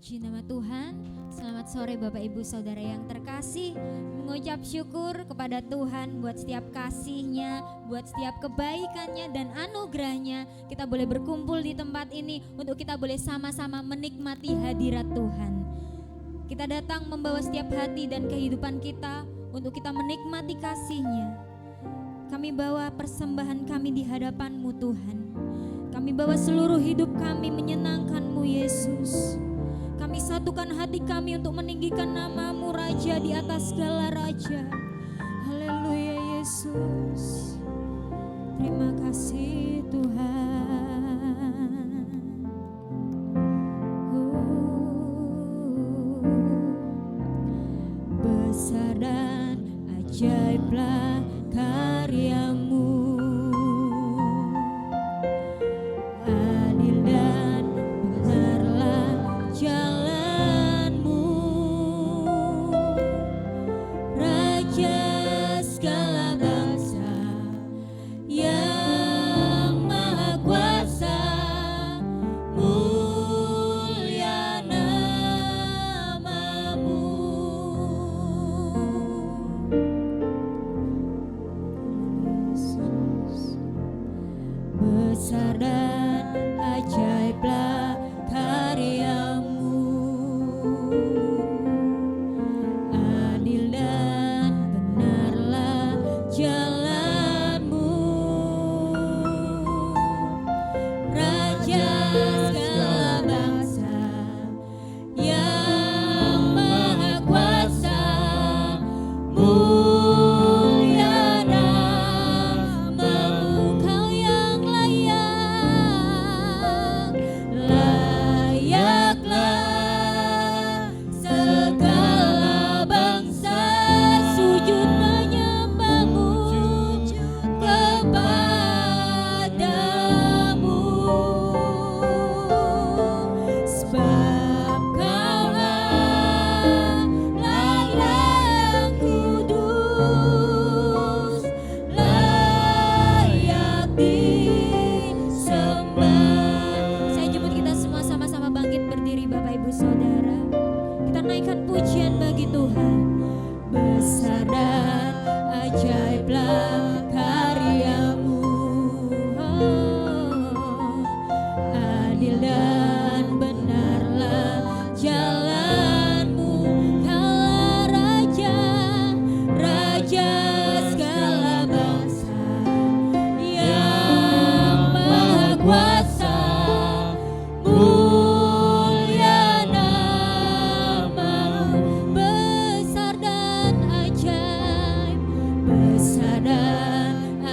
Puji nama Tuhan. Selamat sore Bapak Ibu Saudara yang terkasih. Mengucap syukur kepada Tuhan buat setiap kasih-Nya, buat setiap kebaikan-Nya dan anugerah-Nya. Kita boleh berkumpul di tempat ini untuk kita boleh sama-sama menikmati hadirat Tuhan. Kita datang membawa setiap hati dan kehidupan kita untuk kita menikmati kasih-Nya. Kami bawa persembahan kami di hadapan-Mu Tuhan. Kami bawa seluruh hidup kami menyenangkan-Mu Yesus. Kami satukan hati kami untuk meninggikan nama-Mu Raja di atas segala raja. Haleluya Yesus. Terima kasih Tuhan. Besar dan ajaiblah karya-Mu. Adil dan benarlah jalan-Mu. Raja segala bangsa yang maha kuasa, mulia nama-Mu. Yesus. Besar dan ajaiblah karya-Mu. Adil dan benarlah jalan-Mu. Raja segala bangsa yang maha kuasa, mulia nama-Mu. Kau yang layaklah segala bangsa sujud menyembah-Mu kepadamu, sebab Kau-lah yang kudus, layak disembah. Saya jemput kita semua sama-sama bangkit berdiri Bapak Ibu Saudara. Kita naikkan pujian bagi Tuhan. Besar dan ajaiblah karya-Mu. Adil dan benarlah jalan-Mu. Kaulah Raja, Raja segala bangsa yang maha kuasa, mulia nama-Mu. Besar dan ajaib, besar dan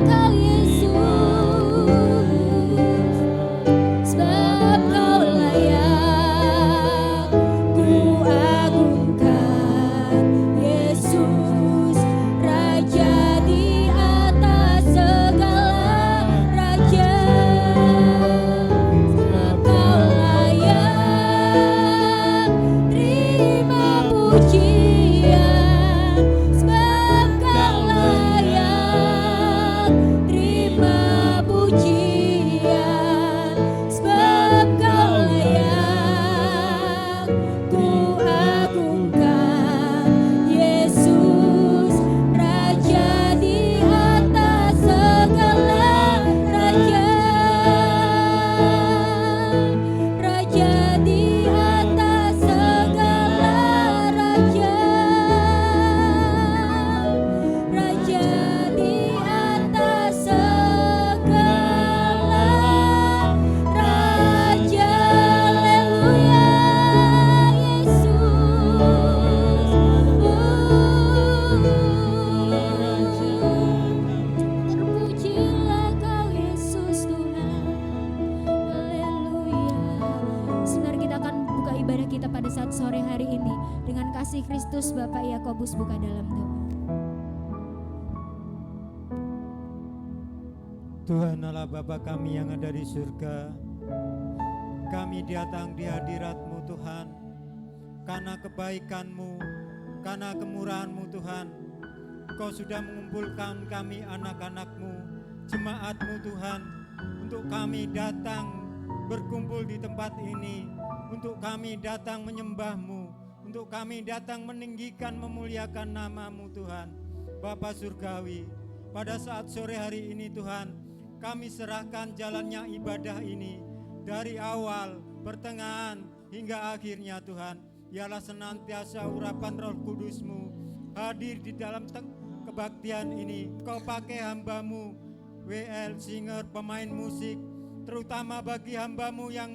Kau Yesus, sebab Kau layak ku agungkan. Yesus, Raja di atas segala raja, sebab Kau layak terima pujian, sebab Kau layak terima pujian, sebab Kau layak ku agungkan. Yesus, Raja di atas segala raja, Raja di atas segala raja, Raja di atas segala raja. Haleluya, Yesus. Terpujilah Kau Yesus Tuhan. Haleluya. Sebentar kita akan buka ibadah kita pada saat sore hari ini dengan kasih Kristus. Bapak Yakobus buka dalam doa. Tuhan Allah Bapa kami yang ada di surga, kami datang di hadirat-Mu Tuhan, karena kebaikan-Mu, karena kemurahan-Mu Tuhan. Kau sudah mengumpulkan kami anak-anak-Mu, jemaat-Mu Tuhan, untuk kami datang berkumpul di tempat ini, untuk kami datang menyembah-Mu, untuk kami datang meninggikan memuliakan nama-Mu Tuhan. Bapa Surgawi, pada saat sore hari ini Tuhan, kami serahkan jalannya ibadah ini dari awal, pertengahan, hingga akhirnya Tuhan. Ialah senantiasa urapan Roh Kudus-Mu hadir di dalam kebaktian ini. Kau pakai hamba-Mu, WL, singer, pemain musik, terutama bagi hamba-Mu yang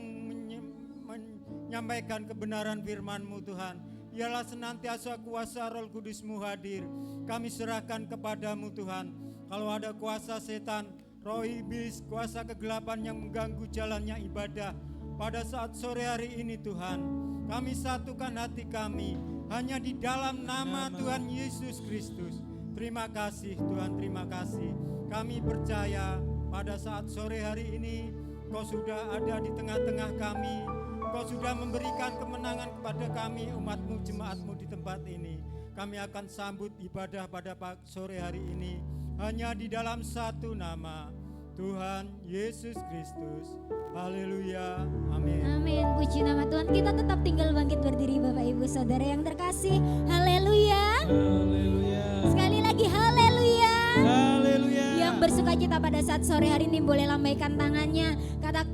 menyampaikan kebenaran firman-Mu Tuhan. Ialah senantiasa kuasa Roh Kudus-Mu hadir. Kami serahkan kepada-Mu Tuhan. Kalau ada kuasa setan, roh iblis, kuasa kegelapan yang mengganggu jalannya ibadah pada saat sore hari ini Tuhan, kami satukan hati kami hanya di dalam nama Tuhan Yesus Kristus. Terima kasih Tuhan, terima kasih. Kami percaya pada saat sore hari ini Kau sudah ada di tengah-tengah kami. Kau sudah memberikan kemenangan kepada kami, umat-Mu, jemaat-Mu di tempat ini. Kami akan sambut ibadah pada sore hari ini hanya di dalam satu nama, Tuhan Yesus Kristus. Haleluya, amin. Amin, puji nama Tuhan. Kita tetap tinggal bangkit berdiri Bapak Ibu Saudara yang terkasih. Haleluya. Haleluya. Sekali lagi haleluya. Haleluya. Yang bersukacita pada saat sore hari ini boleh lambaikan tangannya.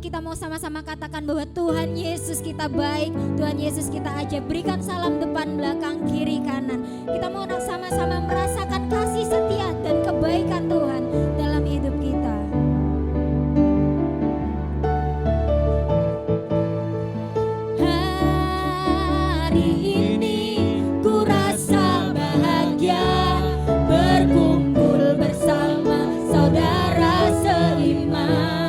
Kita mau sama-sama katakan bahwa Tuhan Yesus kita baik, Tuhan Yesus kita ajaib. Berikan salam depan, belakang, kiri, kanan. Kita mau sama-sama merasakan kasih setia dan kebaikan Tuhan dalam hidup kita. Hari ini ku rasa bahagia berkumpul bersama saudara seiman.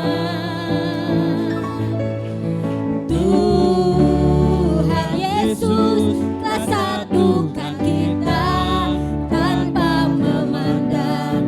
Tuhan Yesus telah satukan kita tanpa memandang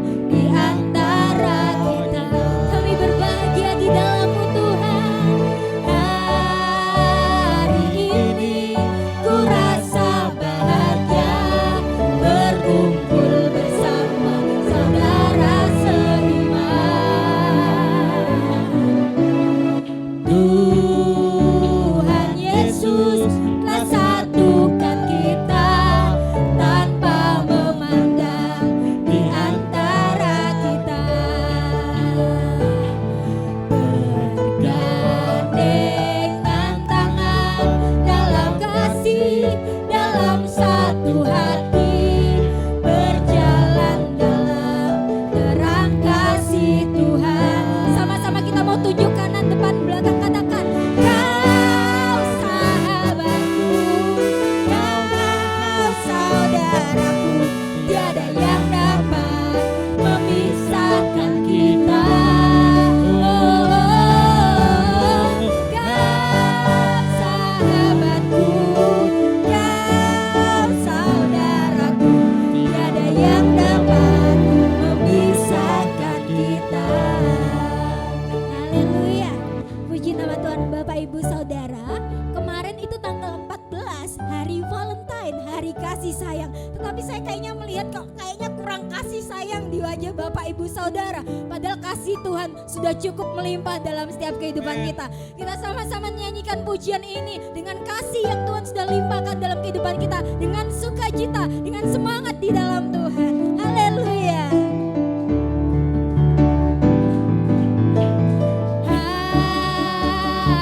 Bapak Ibu Saudara. Padahal kasih Tuhan sudah cukup melimpah dalam setiap kehidupan kita. Kita sama-sama nyanyikan pujian ini dengan kasih yang Tuhan sudah limpahkan dalam kehidupan kita, dengan sukacita, dengan semangat di dalam Tuhan. Haleluya.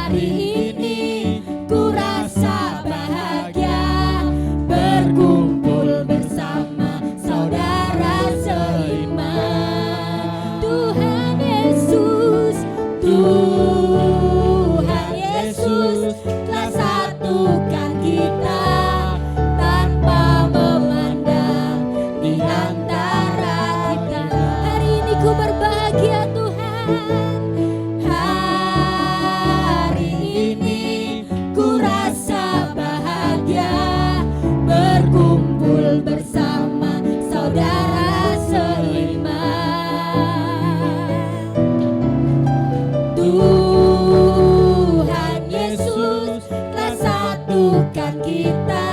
Hari ini ku rasa bahagia berkumpul bersama saudara seiman. Tuhan Yesus, Tuhan Yesus telah satukan kita tanpa memandang di antara kita. Hari ini ku berbahagia Tuhan. Hari ini ku rasa bahagia berkumpul bersama saudara seiman. Tuhan Yesus telah satukan kita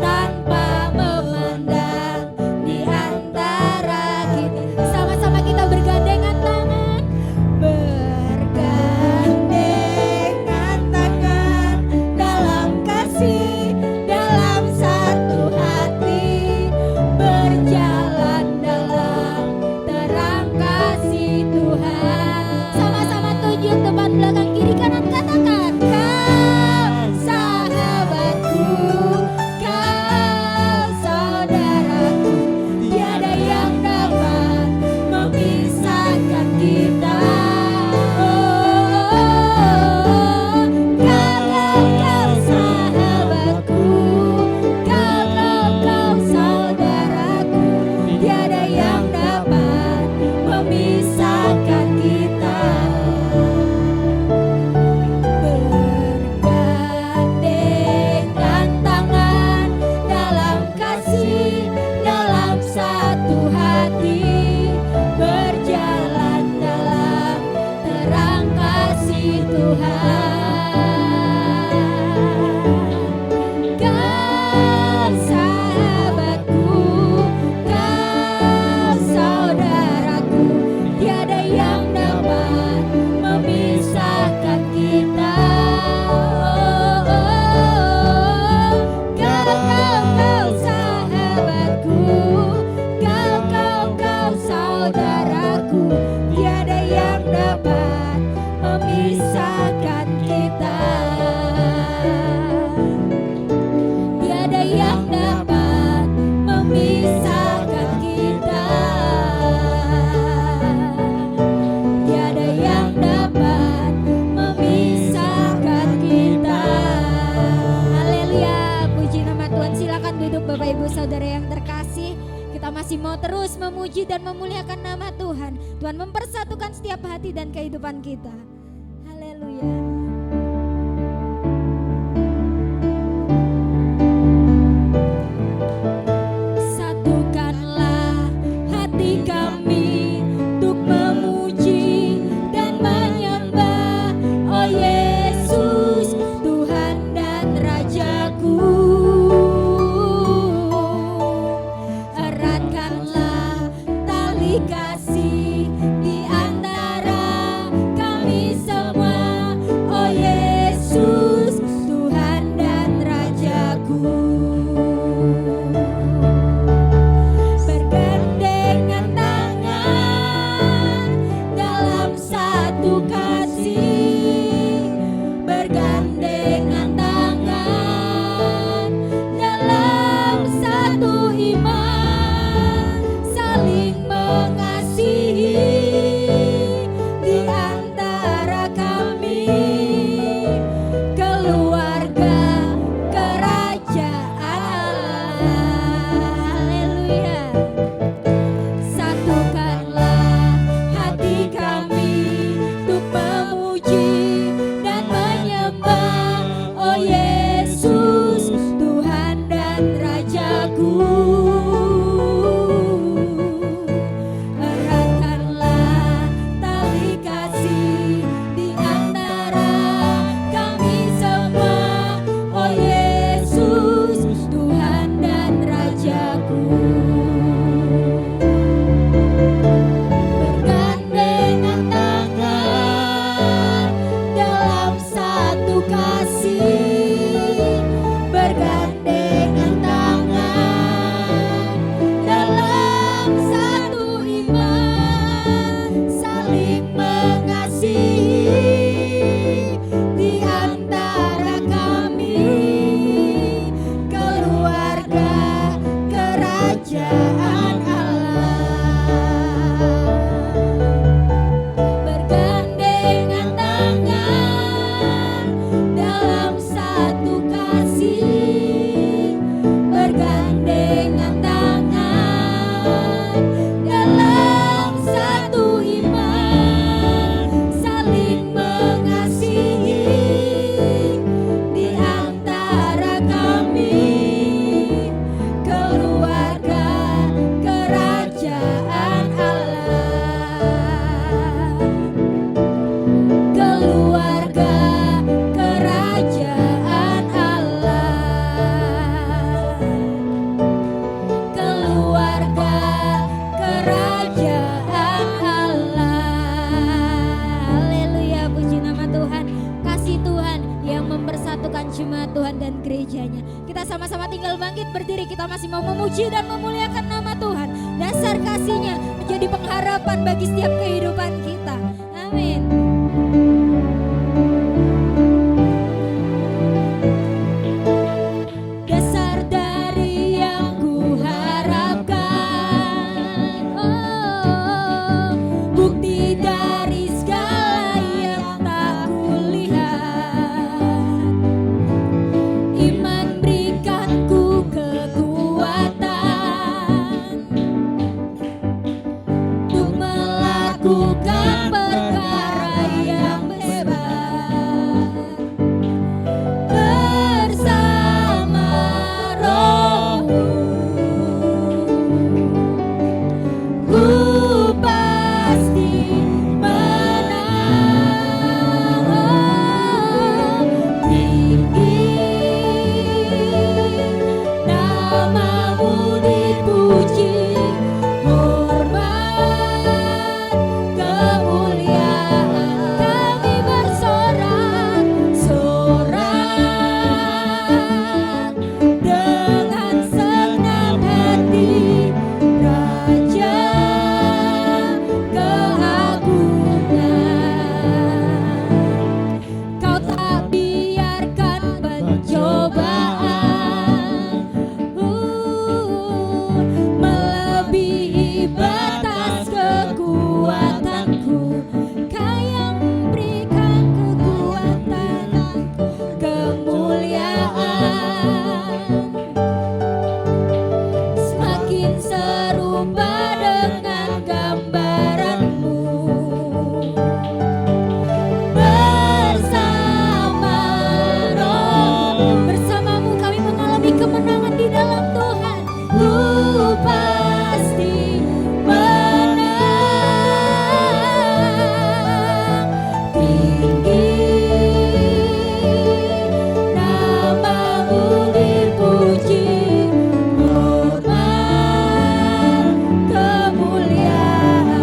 tanpa memandang di antara kita. Sama-sama kita bergandengan tangan, bergandengan tangan dalam kasih, dalam satu hati, berjalan dalam terang kasih Tuhan. Sama-sama tunjuk depan belakang kiri kanan, katakan kau sahabatku, kau saudaraku, tiada yang dapat memisahkan kita. Kalau kau sahabatku, kalau kau saudaraku, tiada yang dapat memisahkan kita. Bergandengan tangan dalam kasih, dalam satu hati, berjalan dalam terang kasih Tuhan. Kau sahabatku, kau saudaraku, tiada yang dapat memisahkan kita. Kau sahabatku, kau saudaraku, tiada yang dapat memisahkan kita. Tiada yang dapat memisahkan kita. Tiada yang dapat memisahkan kita. Haleluya, puji nama Tuhan. Silakan duduk Bapak Ibu Saudara yang terkasih. Kita masih mau terus memuji dan memuliakan nama Tuhan. Tuhan mempersatukan setiap hati dan kehidupan kita. Haleluya. Satukanlah hati kami untuk memuji dan menyembah, oh Yesus, Tuhan dan Rajaku. Eratkanlah tali kasih di antara kami semua, adanya. Kita sama-sama tinggal bangkit berdiri, kita masih mau memuji dan memuliakan nama Tuhan. Dasar kasih-Nya menjadi pengharapan bagi setiap kehidupan kita. Amin. Dasar dari yang ku harapkan, oh, bukti dari segala yang tak kulihat. Iman berikanku kekuatan untuk melakukan perkara yang hebat bersama Roh-Mu. Ku pasti menang. Tinggi nama-Mu dipuji, hormat kemuliaan. Kami bersorak-sorak dengan senang hati, Raja keagungan. Kau tak biarkan pencobaan melebihi batas kekuatanku. Kau yang berikan kekuatan, kemuliaan, semakin serupa dengan gambaran-Mu. Bersama Roh, bersama-Mu kami mengalami kemenangan di dalam Tuhan. Ku pasti menang. Tinggi nama-Mu dipuji, hormat kemuliaan.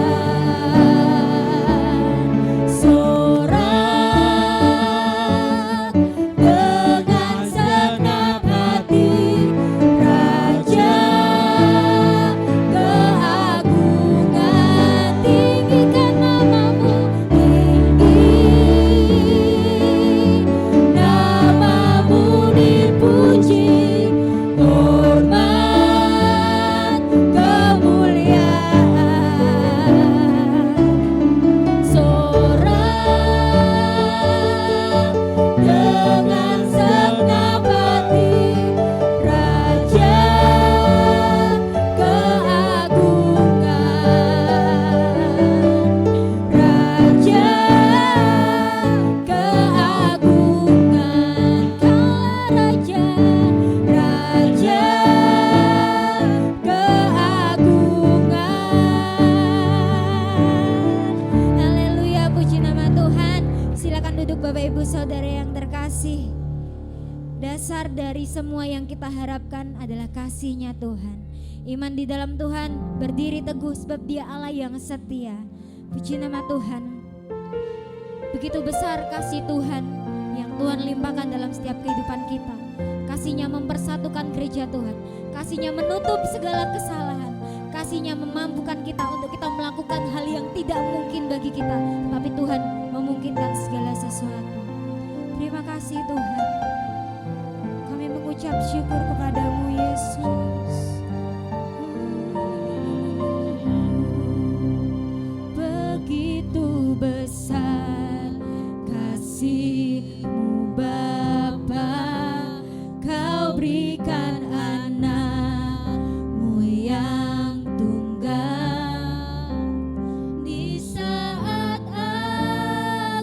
Sorak dengan segenap hati, Raja keagungan. Tinggikan nama-Mu, tinggi nama-Mu dipuji, hormat kemuliaan. Sorak dengan segenap hati, Raja keagungan. Raja keagungan. Kaulah Raja, Raja keagungan. Haleluya, puji nama Tuhan. Silakan duduk Bapak Ibu Saudara yang terkasih. Dasar dari semua yang kita harapkan adalah kasih-Nya Tuhan. Iman di dalam Tuhan, berdiri teguh sebab Dia Allah yang setia. Puji nama Tuhan. Begitu besar kasih Tuhan yang Tuhan limpahkan dalam setiap kehidupan kita. Kasih-Nya mempersatukan gereja Tuhan. Kasih-Nya menutup segala kesalahan. Kasih-Nya memampukan kita untuk kita melakukan hal yang tidak mungkin bagi kita, tapi Tuhan memungkinkan segala sesuatu. Terima kasih Tuhan. Kami mengucap syukur kepada-Mu Yesus. Begitu besar kasih-Mu Bapa, Kau berikan anak-Mu yang tunggal. Di saat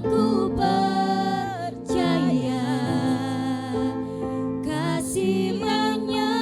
aku percaya, kasih menyertai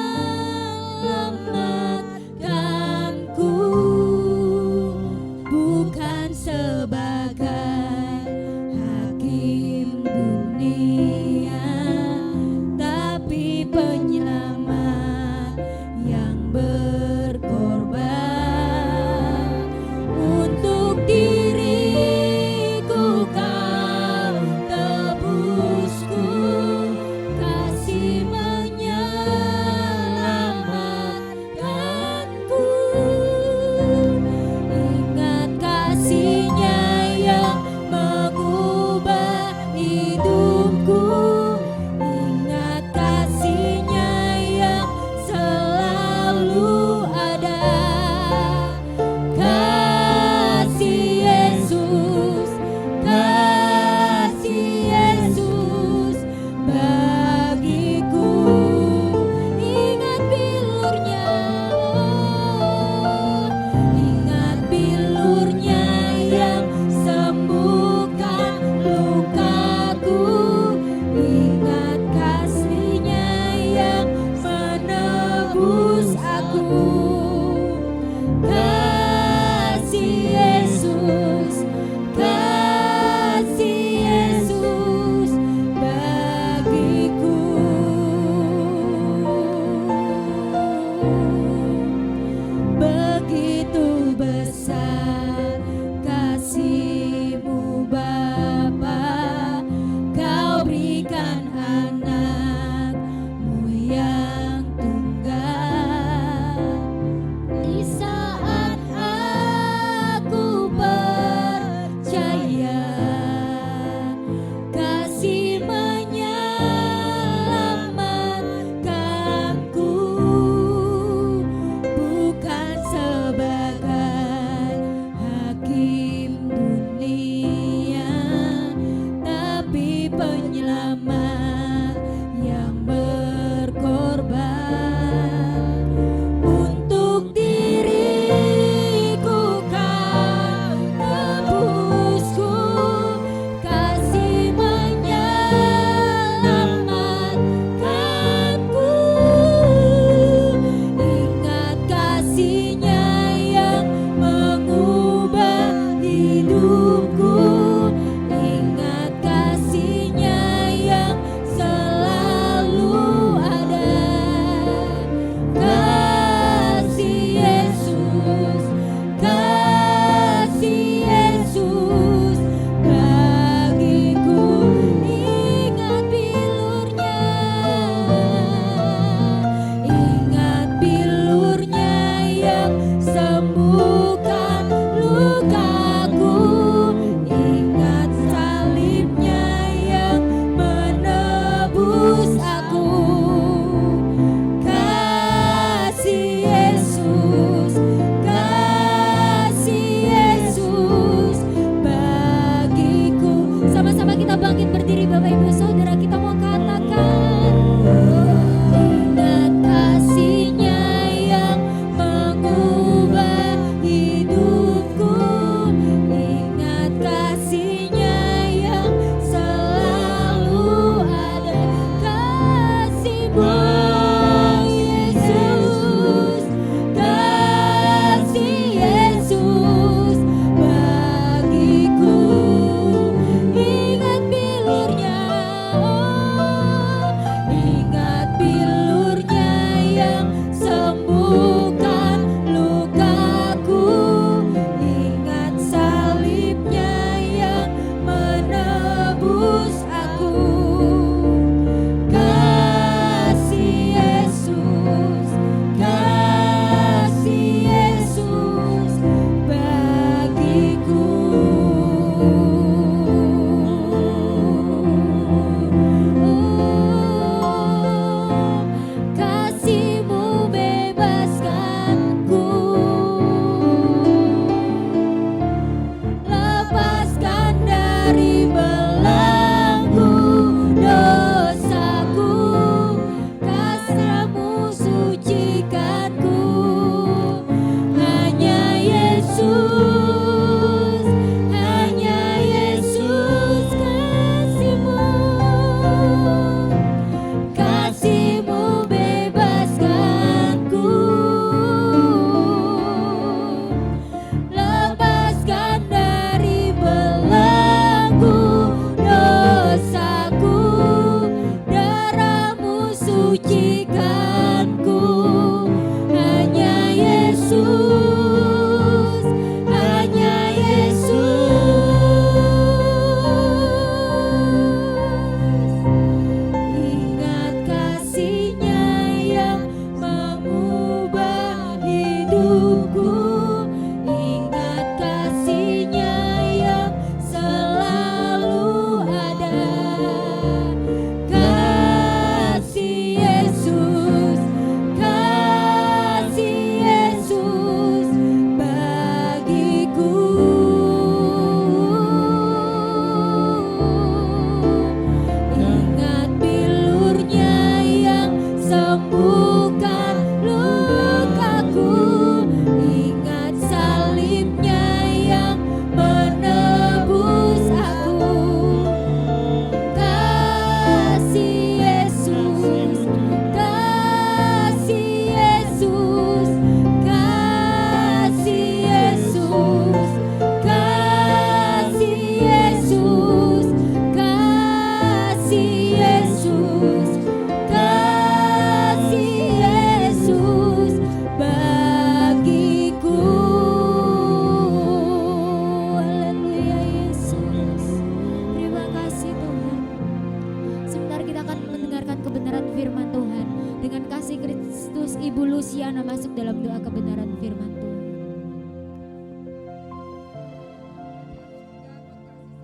dalam doa kebenaran firman Tuhan.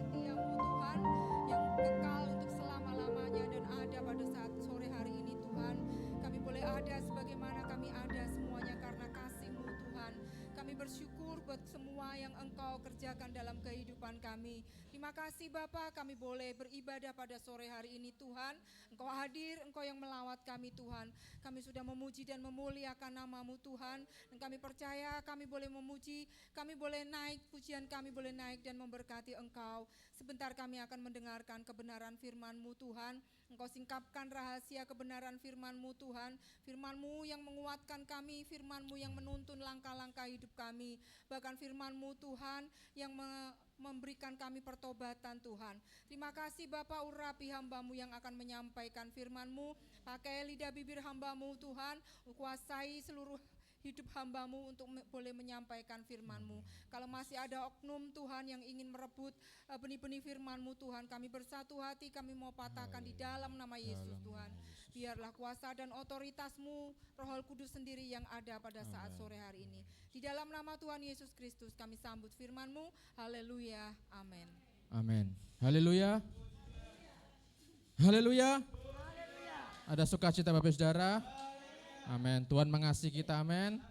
Setiamu Tuhan yang kekal untuk selama-lamanya dan ada pada saat sore hari ini Tuhan. Kami boleh ada sebagaimana kami ada semuanya karena kasih-Mu Tuhan. Kami bersyukur buat semua yang Engkau kerjakan dalam kehidupan kami. Terima kasih Bapa, kami boleh beribadah pada sore hari ini Tuhan. Engkau hadir, Engkau yang melawat kami Tuhan. Kami sudah memuji dan memuliakan nama-Mu Tuhan. Dan kami percaya kami boleh memuji, kami boleh naik, pujian kami boleh naik dan memberkati Engkau. Sebentar kami akan mendengarkan kebenaran firman-Mu Tuhan. Engkau singkapkan rahasia kebenaran firman-Mu Tuhan. Firman-Mu yang menguatkan kami, firman-Mu yang menuntun langkah-langkah hidup kami. Bahkan firman-Mu Tuhan yang memberikan kami pertobatan Tuhan. Terima kasih Bapa, urapi hamba-Mu yang akan menyampaikan firman-Mu. Pakai lidah bibir hamba-Mu Tuhan, kuasai seluruh hidup hamba-Mu untuk boleh menyampaikan firman-Mu. Kalau masih ada oknum Tuhan yang ingin merebut benih-benih firman-Mu Tuhan, kami bersatu hati, kami mau patahkan di dalam nama Yesus Tuhan. Biarlah kuasa dan otoritas-Mu, Roh Kudus sendiri yang ada pada saat sore hari ini. Di dalam nama Tuhan Yesus Kristus kami sambut firman-Mu. Haleluya. Amin. Amin. Haleluya. Haleluya. Ada sukacita Bapak Saudara? Amin. Tuhan mengasihi kita, amin.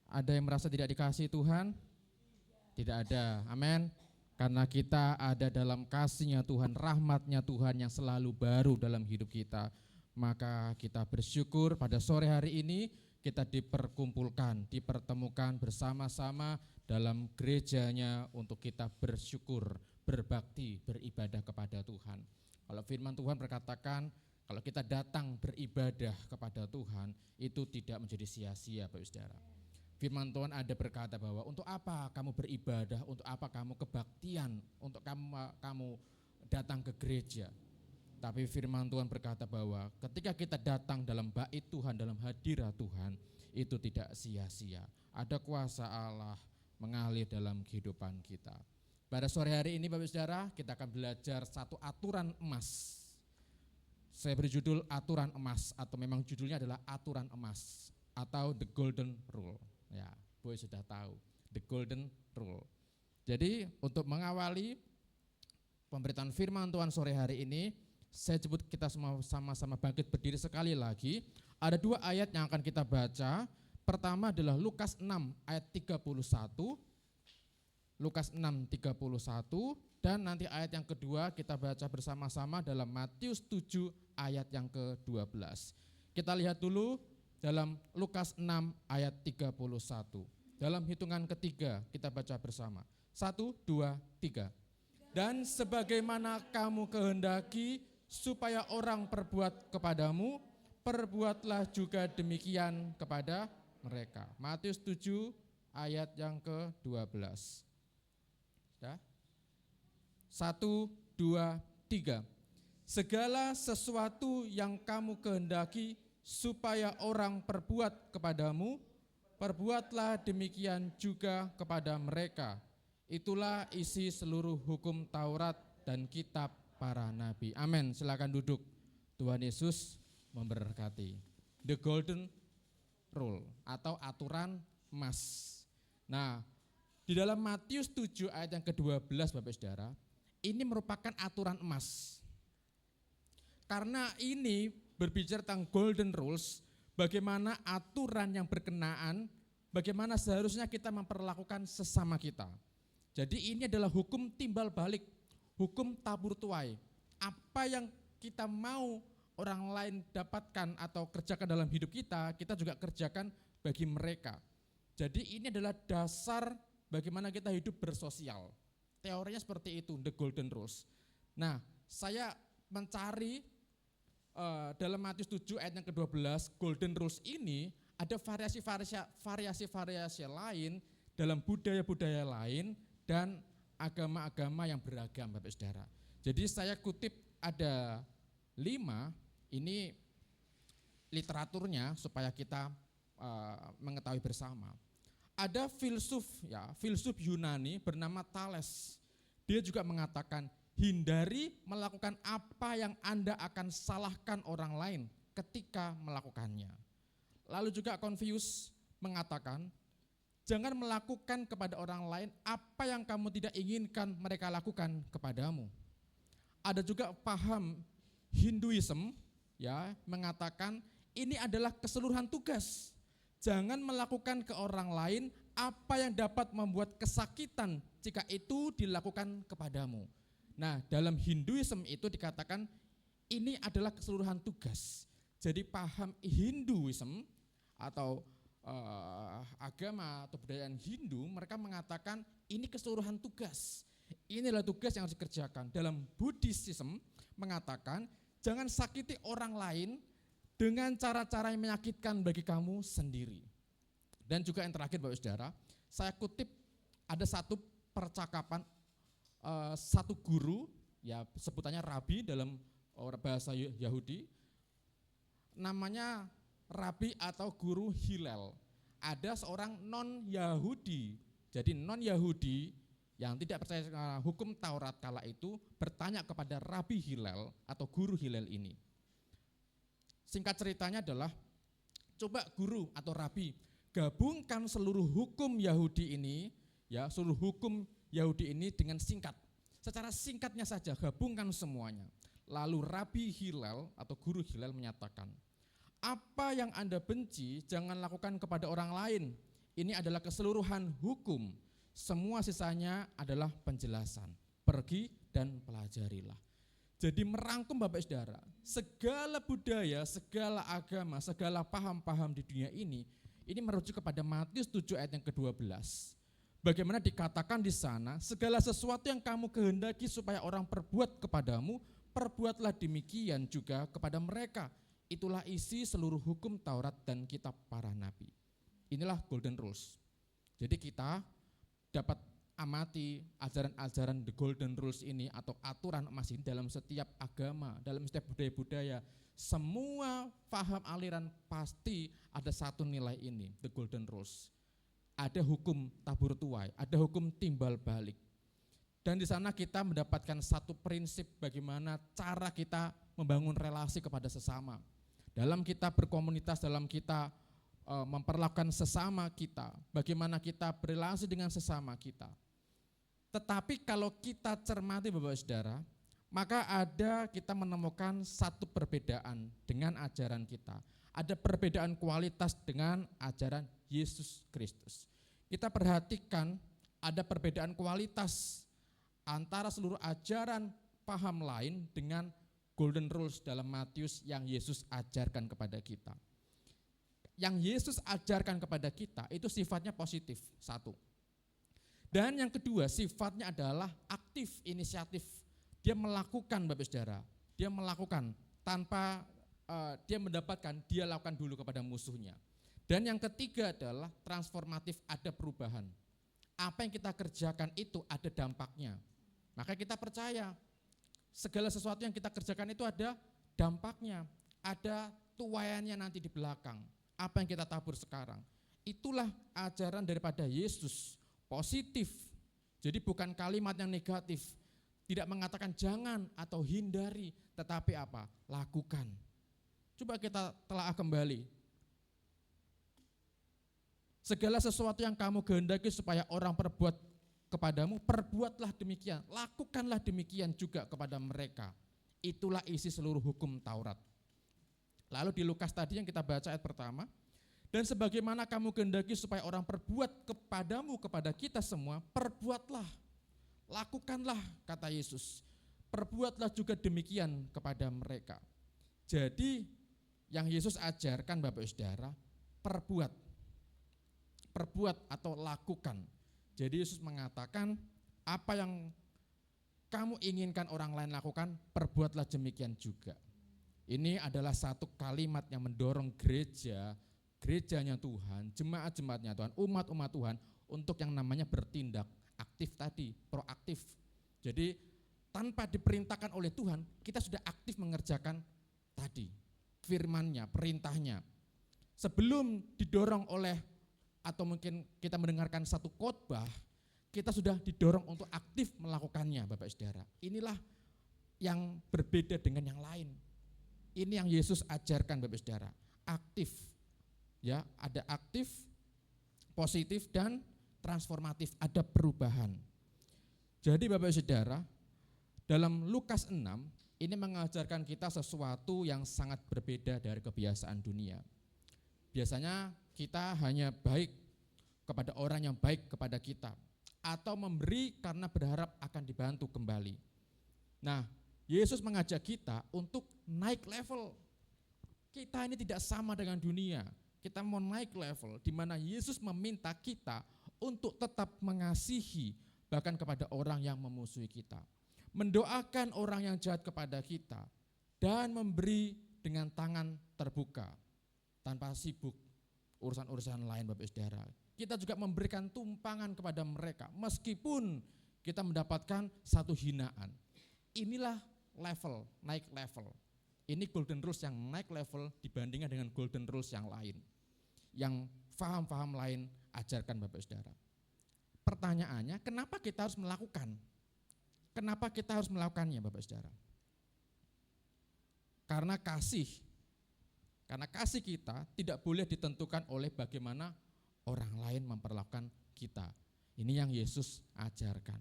Ada yang merasa tidak dikasihi Tuhan? Tidak ada, amin. Karena kita ada dalam kasih-Nya Tuhan, rahmat-Nya Tuhan yang selalu baru dalam hidup kita. Maka kita bersyukur pada sore hari ini kita diperkumpulkan, dipertemukan bersama-sama dalam gerejanya untuk kita bersyukur, berbakti, beribadah kepada Tuhan. Kalau firman Tuhan berkatakan, kalau kita datang beribadah kepada Tuhan, itu tidak menjadi sia-sia Bapak Saudara. Firman Tuhan ada berkata bahwa untuk apa kamu beribadah, untuk apa kamu kebaktian, untuk kamu datang ke gereja. Tapi firman Tuhan berkata bahwa ketika kita datang dalam bait Tuhan, dalam hadirat Tuhan, itu tidak sia-sia. Ada kuasa Allah mengalir dalam kehidupan kita. Pada sore hari ini Bapak Saudara, kita akan belajar satu aturan emas. Saya beri judul aturan emas, atau memang judulnya adalah aturan emas atau the golden rule. Ya, Boy sudah tahu the golden rule. Jadi untuk mengawali pemberitaan firman Tuhan sore hari ini, saya sebut kita semua sama-sama bangkit berdiri sekali lagi. Ada dua ayat yang akan kita baca. Pertama adalah Lukas 6 ayat 31. Lukas 6:31, dan nanti ayat yang kedua kita baca bersama-sama dalam Matius 7 ayat yang ke-12. Kita lihat dulu dalam Lukas 6 ayat 31. Dalam hitungan ketiga kita baca bersama. 1, 2, 3. Dan sebagaimana kamu kehendaki supaya orang perbuat kepadamu, perbuatlah juga demikian kepada mereka. Matius 7 ayat yang ke-12. Ya. 1, 2, 3. Segala sesuatu yang kamu kehendaki supaya orang perbuat kepadamu, perbuatlah demikian juga kepada mereka. Itulah isi seluruh hukum Taurat dan kitab para nabi. Amin. Silakan duduk. Tuhan Yesus memberkati. The golden rule atau aturan emas. Nah, di dalam Matius 7 ayat yang ke-12 Bapak Saudara, ini merupakan aturan emas. Karena ini berbicara tentang golden rules, bagaimana aturan yang berkenaan, bagaimana seharusnya kita memperlakukan sesama kita. Jadi ini adalah hukum timbal balik, hukum tabur tuai. Apa yang kita mau orang lain dapatkan atau kerjakan dalam hidup kita, kita juga kerjakan bagi mereka. Jadi ini adalah dasar bagaimana kita hidup bersosial. Teorinya seperti itu, the golden rules. Nah, saya mencari dalam Matius 7 ayat yang ke-12, golden rules ini ada variasi-variasi lain dalam budaya-budaya lain dan agama-agama yang beragam Bapak Saudara. Jadi saya kutip ada 5, ini literaturnya supaya kita mengetahui bersama. Ada filsuf Yunani bernama Thales. Dia juga mengatakan, hindari melakukan apa yang Anda akan salahkan orang lain ketika melakukannya. Lalu juga Confucius mengatakan, jangan melakukan kepada orang lain apa yang kamu tidak inginkan mereka lakukan kepadamu. Ada juga paham Hinduism ya mengatakan ini adalah keseluruhan tugas. Jangan melakukan ke orang lain apa yang dapat membuat kesakitan jika itu dilakukan kepadamu. Nah, dalam Hinduism itu dikatakan ini adalah keseluruhan tugas. Jadi paham Hinduism atau agama atau budaya Hindu, mereka mengatakan ini keseluruhan tugas. Inilah tugas yang harus dikerjakan. Dalam Buddhism mengatakan jangan sakiti orang lain dengan cara-cara yang menyakitkan bagi kamu sendiri. Dan juga yang terakhir Bapak Saudara, saya kutip ada satu percakapan satu guru, ya sebutannya rabi dalam bahasa Yahudi, namanya rabi atau guru Hillel. Ada seorang non-Yahudi, jadi non-Yahudi yang tidak percaya hukum Taurat kala itu bertanya kepada Rabi Hillel atau guru Hillel ini. Singkat ceritanya adalah, coba guru atau rabi gabungkan seluruh hukum Yahudi ini, ya seluruh hukum Yahudi ini dengan singkat. Secara singkatnya saja gabungkan semuanya. Lalu Rabi Hillel atau guru Hillel menyatakan, apa yang Anda benci jangan lakukan kepada orang lain. Ini adalah keseluruhan hukum. Semua sisanya adalah penjelasan. Pergi dan pelajarilah. Jadi merangkum Bapak Saudara, segala budaya, segala agama, segala paham-paham di dunia ini merujuk kepada Matius 7 ayat yang ke-12. Bagaimana dikatakan di sana, segala sesuatu yang kamu kehendaki supaya orang perbuat kepadamu, perbuatlah demikian juga kepada mereka. Itulah isi seluruh hukum Taurat dan kitab para nabi. Inilah golden rules. Jadi kita dapat amati ajaran-ajaran the golden rules ini atau aturan emas ini dalam setiap agama, dalam setiap budaya-budaya. Semua paham aliran pasti ada satu nilai ini, the golden rules. Ada hukum tabur tuai, ada hukum timbal balik. Dan di sana kita mendapatkan satu prinsip bagaimana cara kita membangun relasi kepada sesama. Dalam kita berkomunitas, dalam kita memperlakukan sesama kita, bagaimana kita berrelasi dengan sesama kita. Tetapi kalau kita cermati Bapak Saudara, maka kita menemukan satu perbedaan dengan ajaran kita. Ada perbedaan kualitas dengan ajaran Yesus Kristus. Kita perhatikan ada perbedaan kualitas antara seluruh ajaran paham lain dengan golden rules dalam Matius yang Yesus ajarkan kepada kita. Yang Yesus ajarkan kepada kita itu sifatnya positif, satu. Dan yang kedua sifatnya adalah aktif, inisiatif. Dia melakukan Bapak Saudara, dia melakukan tanpa dia mendapatkan, dia lakukan dulu kepada musuhnya. Dan yang ketiga adalah transformatif, ada perubahan. Apa yang kita kerjakan itu ada dampaknya. Maka kita percaya segala sesuatu yang kita kerjakan itu ada dampaknya, ada tuaiannya nanti di belakang. Apa yang kita tabur sekarang, itulah ajaran daripada Yesus, positif. Jadi bukan kalimat yang negatif, tidak mengatakan jangan atau hindari, tetapi apa? Lakukan. Coba kita telaah kembali. Segala sesuatu yang kamu kehendaki supaya orang perbuat kepadamu, perbuatlah demikian, lakukanlah demikian juga kepada mereka. Itulah isi seluruh hukum Taurat. Lalu di Lukas tadi yang kita baca ayat pertama, dan sebagaimana kamu kehendaki supaya orang perbuat kepadamu, kepada kita semua, perbuatlah, lakukanlah, kata Yesus. Perbuatlah juga demikian kepada mereka. Jadi yang Yesus ajarkan Bapak Saudara, perbuat atau lakukan. Jadi Yesus mengatakan apa yang kamu inginkan orang lain lakukan, perbuatlah demikian juga. Ini adalah satu kalimat yang mendorong gerejanya Tuhan, jemaat-jemaatnya Tuhan, umat-umat Tuhan untuk yang namanya bertindak aktif tadi, proaktif. Jadi tanpa diperintahkan oleh Tuhan, kita sudah aktif mengerjakan tadi firman-Nya, perintahnya. Sebelum didorong oleh atau mungkin kita mendengarkan satu khotbah, kita sudah didorong untuk aktif melakukannya Bapak Saudara. Inilah yang berbeda dengan yang lain. Ini yang Yesus ajarkan Bapak Saudara, aktif. Ya, ada aktif, positif dan transformatif, ada perubahan. Jadi Bapak Saudara, dalam Lukas 6 ini mengajarkan kita sesuatu yang sangat berbeda dari kebiasaan dunia. Biasanya kita hanya baik kepada orang yang baik kepada kita, atau memberi karena berharap akan dibantu kembali. Nah, Yesus mengajak kita untuk naik level. Kita ini tidak sama dengan dunia. Kita mau naik level di mana Yesus meminta kita untuk tetap mengasihi bahkan kepada orang yang memusuhi kita. Mendoakan orang yang jahat kepada kita dan memberi dengan tangan terbuka tanpa sibuk urusan-urusan lain Bapak Saudara. Kita juga memberikan tumpangan kepada mereka meskipun kita mendapatkan satu hinaan. Inilah level, naik level. Ini golden rules yang naik level dibandingkan dengan golden rules yang lain. Yang faham-faham lain ajarkan Bapak Saudara. Pertanyaannya, kenapa kita harus melakukan? Kenapa kita harus melakukannya Bapak Saudara? Karena kasih. Karena kasih kita tidak boleh ditentukan oleh bagaimana orang lain memperlakukan kita. Ini yang Yesus ajarkan.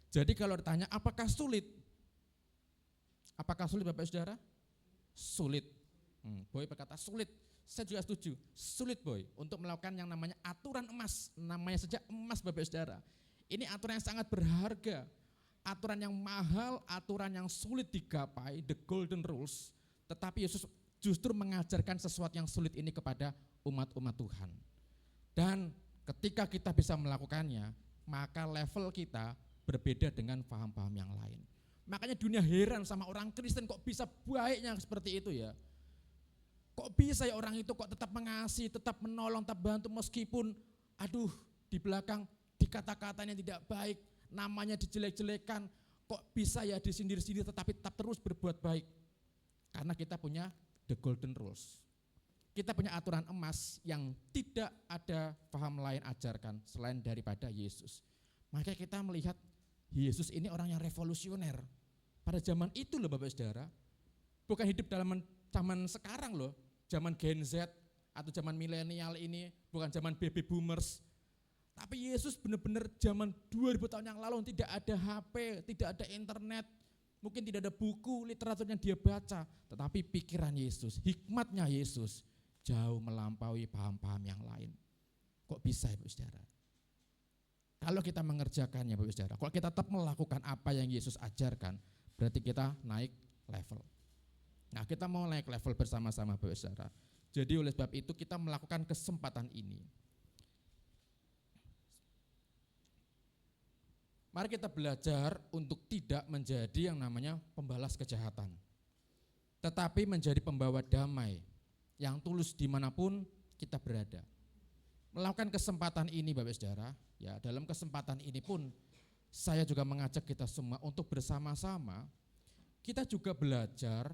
Jadi kalau ditanya apakah sulit? Apakah sulit Bapak Saudara? Sulit. Boy berkata sulit. Saya juga setuju, sulit Boy untuk melakukan yang namanya aturan emas. Namanya saja emas Bapak Saudara. Ini aturan yang sangat berharga, aturan yang mahal, aturan yang sulit digapai, the golden rules. Tetapi Yesus justru mengajarkan sesuatu yang sulit ini kepada umat-umat Tuhan. Dan ketika kita bisa melakukannya, maka level kita berbeda dengan paham-paham yang lain. Makanya dunia heran sama orang Kristen kok bisa baiknya seperti itu ya. Kok bisa ya orang itu kok tetap mengasihi, tetap menolong, tetap bantu meskipun di belakang dikata-katanya tidak baik, namanya dijelek-jelekan, kok bisa ya disindir-sindir tetapi tetap terus berbuat baik. Karena kita punya the golden rules. Kita punya aturan emas yang tidak ada paham lain ajarkan selain daripada Yesus. Makanya kita melihat Yesus ini orang yang revolusioner. Pada zaman itu loh Bapak Saudara, bukan hidup dalam zaman sekarang loh, zaman Gen Z atau zaman milenial ini, bukan zaman baby boomers. Tapi Yesus benar-benar zaman 2000 tahun yang lalu tidak ada HP, tidak ada internet, mungkin tidak ada buku, literatur yang dia baca. Tetapi pikiran Yesus, hikmatnya Yesus jauh melampaui paham-paham yang lain. Kok bisa ya Bapak Saudara? Kalau kita mengerjakannya Bapak Saudara, kalau kita tetap melakukan apa yang Yesus ajarkan, berarti kita naik level. Nah, kita mau naik level bersama-sama Bapak Saudara. Jadi oleh sebab itu kita melakukan kesempatan ini. Mari kita belajar untuk tidak menjadi yang namanya pembalas kejahatan, tetapi menjadi pembawa damai yang tulus dimanapun kita berada. Melakukan kesempatan ini Bapak Saudara, ya dalam kesempatan ini pun saya juga mengajak kita semua untuk bersama-sama kita juga belajar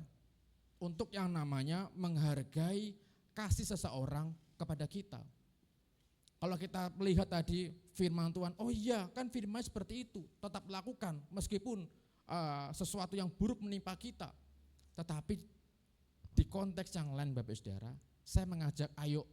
untuk yang namanya menghargai kasih seseorang kepada kita. Kalau kita melihat tadi firman Tuhan, oh iya kan firman seperti itu, tetap lakukan meskipun sesuatu yang buruk menimpa kita. Tetapi di konteks yang lain Bapak Saudara, saya mengajak ayo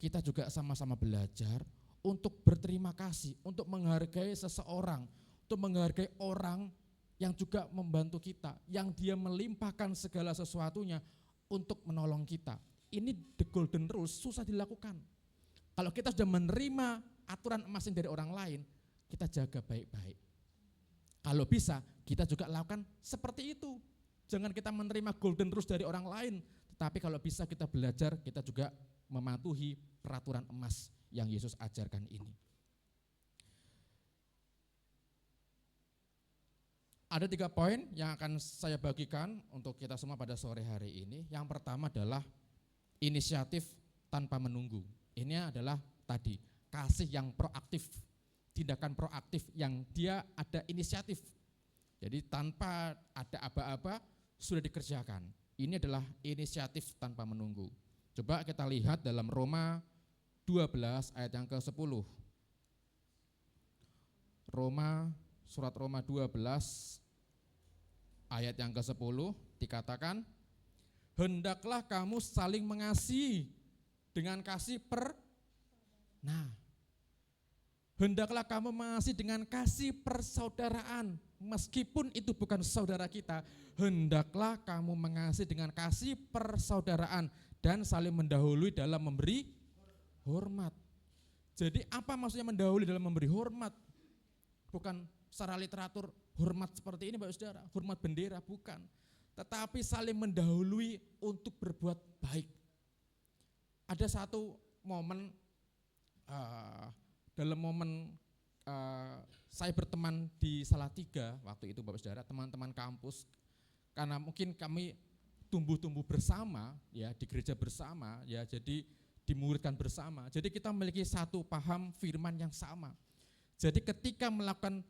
kita juga sama-sama belajar untuk berterima kasih, untuk menghargai seseorang, untuk menghargai orang yang juga membantu kita, yang dia melimpahkan segala sesuatunya untuk menolong kita. Ini the golden rules, susah dilakukan. Kalau kita sudah menerima aturan emas dari orang lain, kita jaga baik-baik. Kalau bisa, kita juga lakukan seperti itu. Jangan kita menerima golden rules dari orang lain, tetapi kalau bisa kita belajar, kita juga mematuhi peraturan emas yang Yesus ajarkan ini. Ada 3 poin yang akan saya bagikan untuk kita semua pada sore hari ini. Yang pertama adalah inisiatif tanpa menunggu. Ini adalah tadi, kasih yang proaktif, tindakan proaktif yang dia ada inisiatif. Jadi tanpa ada aba-aba sudah dikerjakan. Ini adalah inisiatif tanpa menunggu. Coba kita lihat dalam Roma 12 ayat yang ke-10. Surat Roma 12 ayat yang ke-10 dikatakan, hendaklah kamu saling mengasihi dengan kasih Nah, Hendaklah kamu mengasihi dengan kasih persaudaraan, meskipun itu bukan saudara kita. Hendaklah kamu mengasihi dengan kasih persaudaraan dan saling mendahului dalam memberi hormat. Jadi apa maksudnya mendahului dalam memberi hormat? Bukan secara literatur hormat seperti ini Bapak Saudara, hormat bendera, bukan. Tetapi saling mendahului untuk berbuat baik. Ada satu momen, dalam momen saya berteman di Salatiga waktu itu Bapak Saudara, teman-teman kampus, karena mungkin kami tumbuh bersama ya di gereja bersama ya, jadi dimuridkan bersama. Jadi kita memiliki satu paham firman yang sama. Jadi ketika melakukan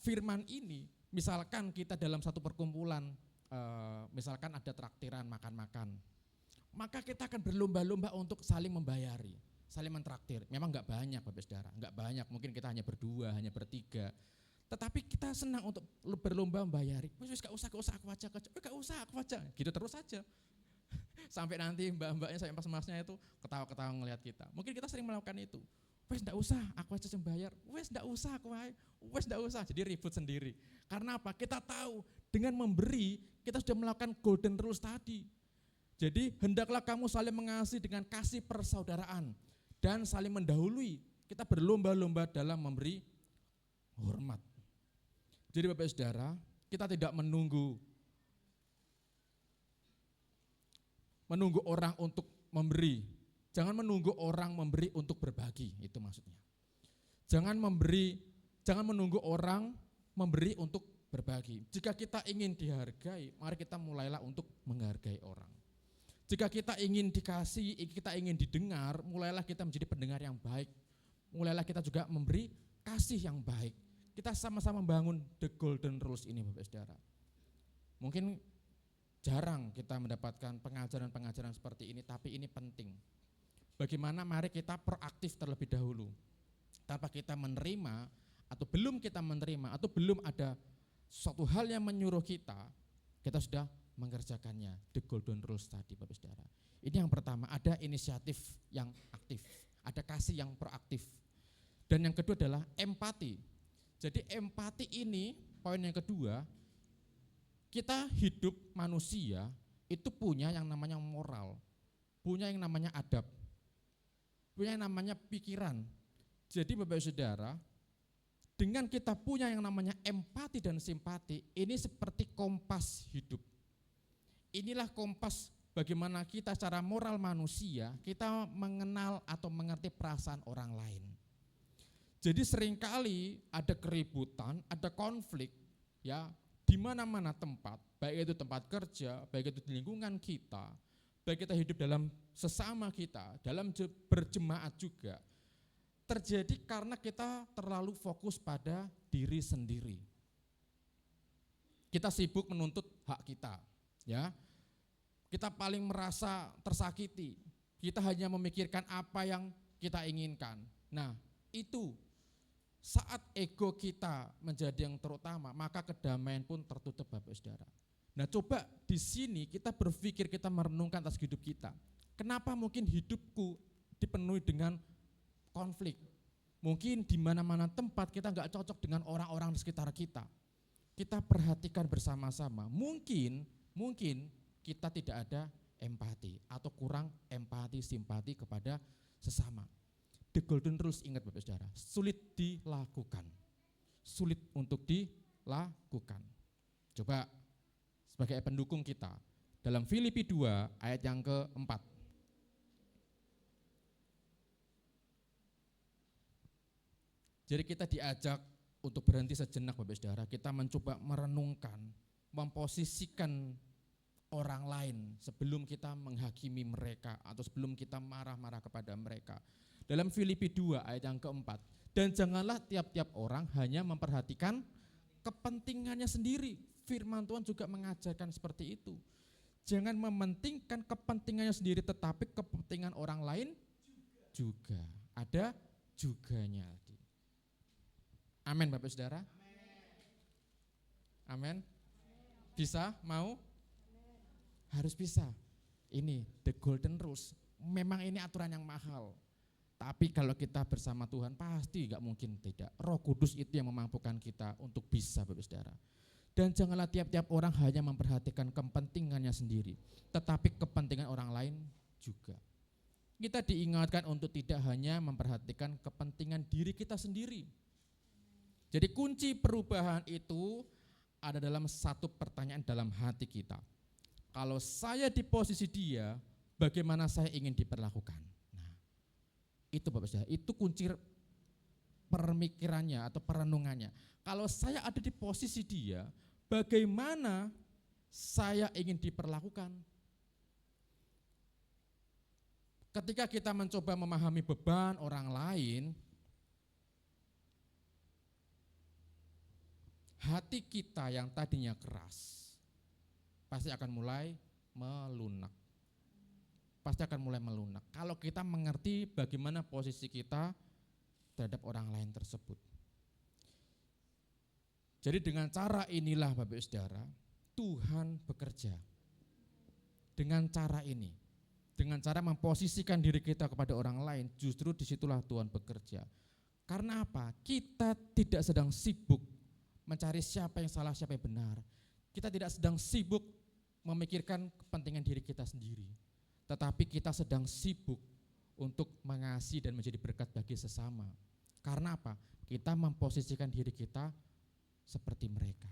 firman ini, misalkan kita dalam satu perkumpulan, misalkan ada traktiran makan-makan, maka kita akan berlomba-lomba untuk saling membayari, saling mentraktir. Memang enggak banyak Bapak Saudara, enggak banyak, mungkin kita hanya berdua, hanya bertiga. Tetapi kita senang untuk berlomba membayari. Wis enggak usah aku aja, enggak usah aku aja. Gitu terus saja. Sampai nanti mbak-mbaknya sampai mas-masnya itu ketawa-ketawa ngelihat kita. Mungkin kita sering melakukan itu. Wes enggak usah, aku aja yang bayar. Wes enggak usah, wes enggak usah. Jadi ribut sendiri. Karena apa? Kita tahu dengan memberi kita sudah melakukan golden rules tadi. Jadi hendaklah kamu saling mengasihi dengan kasih persaudaraan dan saling mendahului. Kita berlomba-lomba dalam memberi hormat. Jadi Bapak Saudara, kita tidak menunggu orang untuk memberi. Jangan menunggu orang memberi untuk berbagi, itu maksudnya. Jangan menunggu orang memberi untuk berbagi. Jika kita ingin dihargai, mari kita mulailah untuk menghargai orang. Jika kita ingin dikasih, kita ingin didengar, mulailah kita menjadi pendengar yang baik. Mulailah kita juga memberi kasih yang baik. Kita sama-sama membangun the golden rules ini Bapak Saudara. Mungkin jarang kita mendapatkan pengajaran-pengajaran seperti ini, tapi ini penting. Bagaimana mari kita proaktif terlebih dahulu. Tanpa kita menerima atau belum kita menerima atau belum ada suatu hal yang menyuruh kita sudah mengerjakannya. The golden rules tadi Bapak Saudara. Ini yang pertama, ada inisiatif yang aktif, ada kasih yang proaktif. Dan yang kedua adalah empati. Jadi empati ini poin yang kedua, kita hidup manusia itu punya yang namanya moral, punya yang namanya adab, punya yang namanya pikiran. Jadi Bapak Saudara, dengan kita punya yang namanya empati dan simpati, ini seperti kompas hidup. Inilah kompas bagaimana kita secara moral manusia, kita mengenal atau mengerti perasaan orang lain. Jadi seringkali ada keributan, ada konflik, ya di mana-mana tempat, baik itu tempat kerja, baik itu di lingkungan kita, baik kita hidup dalam sesama kita, dalam berjemaat juga, terjadi karena kita terlalu fokus pada diri sendiri. Kita sibuk menuntut hak kita, ya. Kita paling merasa tersakiti, kita hanya memikirkan apa yang kita inginkan. Nah, itu saat ego kita menjadi yang terutama, maka kedamaian pun tertutup Bapak Saudara. Nah, coba di sini kita berpikir, kita merenungkan atas hidup kita. Kenapa mungkin hidupku dipenuhi dengan konflik? Mungkin di mana-mana tempat kita enggak cocok dengan orang-orang di sekitar kita. Kita perhatikan bersama-sama. Mungkin kita tidak ada empati atau kurang empati, simpati kepada sesama. The golden rules, ingat Bapak Saudara, sulit dilakukan. Sulit untuk dilakukan. Coba sebagai pendukung kita dalam Filipi 2 ayat yang keempat. Jadi kita diajak untuk berhenti sejenak Bapak Saudara, kita mencoba merenungkan, memposisikan orang lain sebelum kita menghakimi mereka atau sebelum kita marah-marah kepada mereka. Dalam Filipi 2 ayat yang keempat, dan janganlah tiap-tiap orang hanya memperhatikan kepentingannya sendiri. Firman Tuhan juga mengajarkan seperti itu. Jangan mementingkan kepentingannya sendiri, tetapi kepentingan orang lain juga. Ada juganya. Amin Bapak Saudara. Amin. Bisa? Mau? Harus bisa. Ini the golden rules. Memang ini aturan yang mahal. Tapi kalau kita bersama Tuhan pasti gak mungkin tidak. Roh Kudus itu yang memampukan kita untuk bisa, Bapak Saudara. Dan janganlah tiap-tiap orang hanya memperhatikan kepentingannya sendiri, tetapi kepentingan orang lain juga. Kita diingatkan untuk tidak hanya memperhatikan kepentingan diri kita sendiri. Jadi kunci perubahan itu ada dalam satu pertanyaan dalam hati kita. Kalau saya di posisi dia, bagaimana saya ingin diperlakukan? Nah, itu Bapak Saudara, itu kunci pemikirannya atau perenungannya. Kalau saya ada di posisi dia, bagaimana saya ingin diperlakukan? Ketika kita mencoba memahami beban orang lain, hati kita yang tadinya keras pasti akan mulai melunak. Pasti akan mulai melunak. Kalau kita mengerti bagaimana posisi kita terhadap orang lain tersebut. Jadi dengan cara inilah Bapak Saudara, Tuhan bekerja. Dengan cara ini, dengan cara memposisikan diri kita kepada orang lain, justru disitulah Tuhan bekerja. Karena apa? Kita tidak sedang sibuk mencari siapa yang salah, siapa yang benar. Kita tidak sedang sibuk memikirkan kepentingan diri kita sendiri. Tetapi kita sedang sibuk untuk mengasihi dan menjadi berkat bagi sesama. Karena apa? Kita memposisikan diri kita seperti mereka.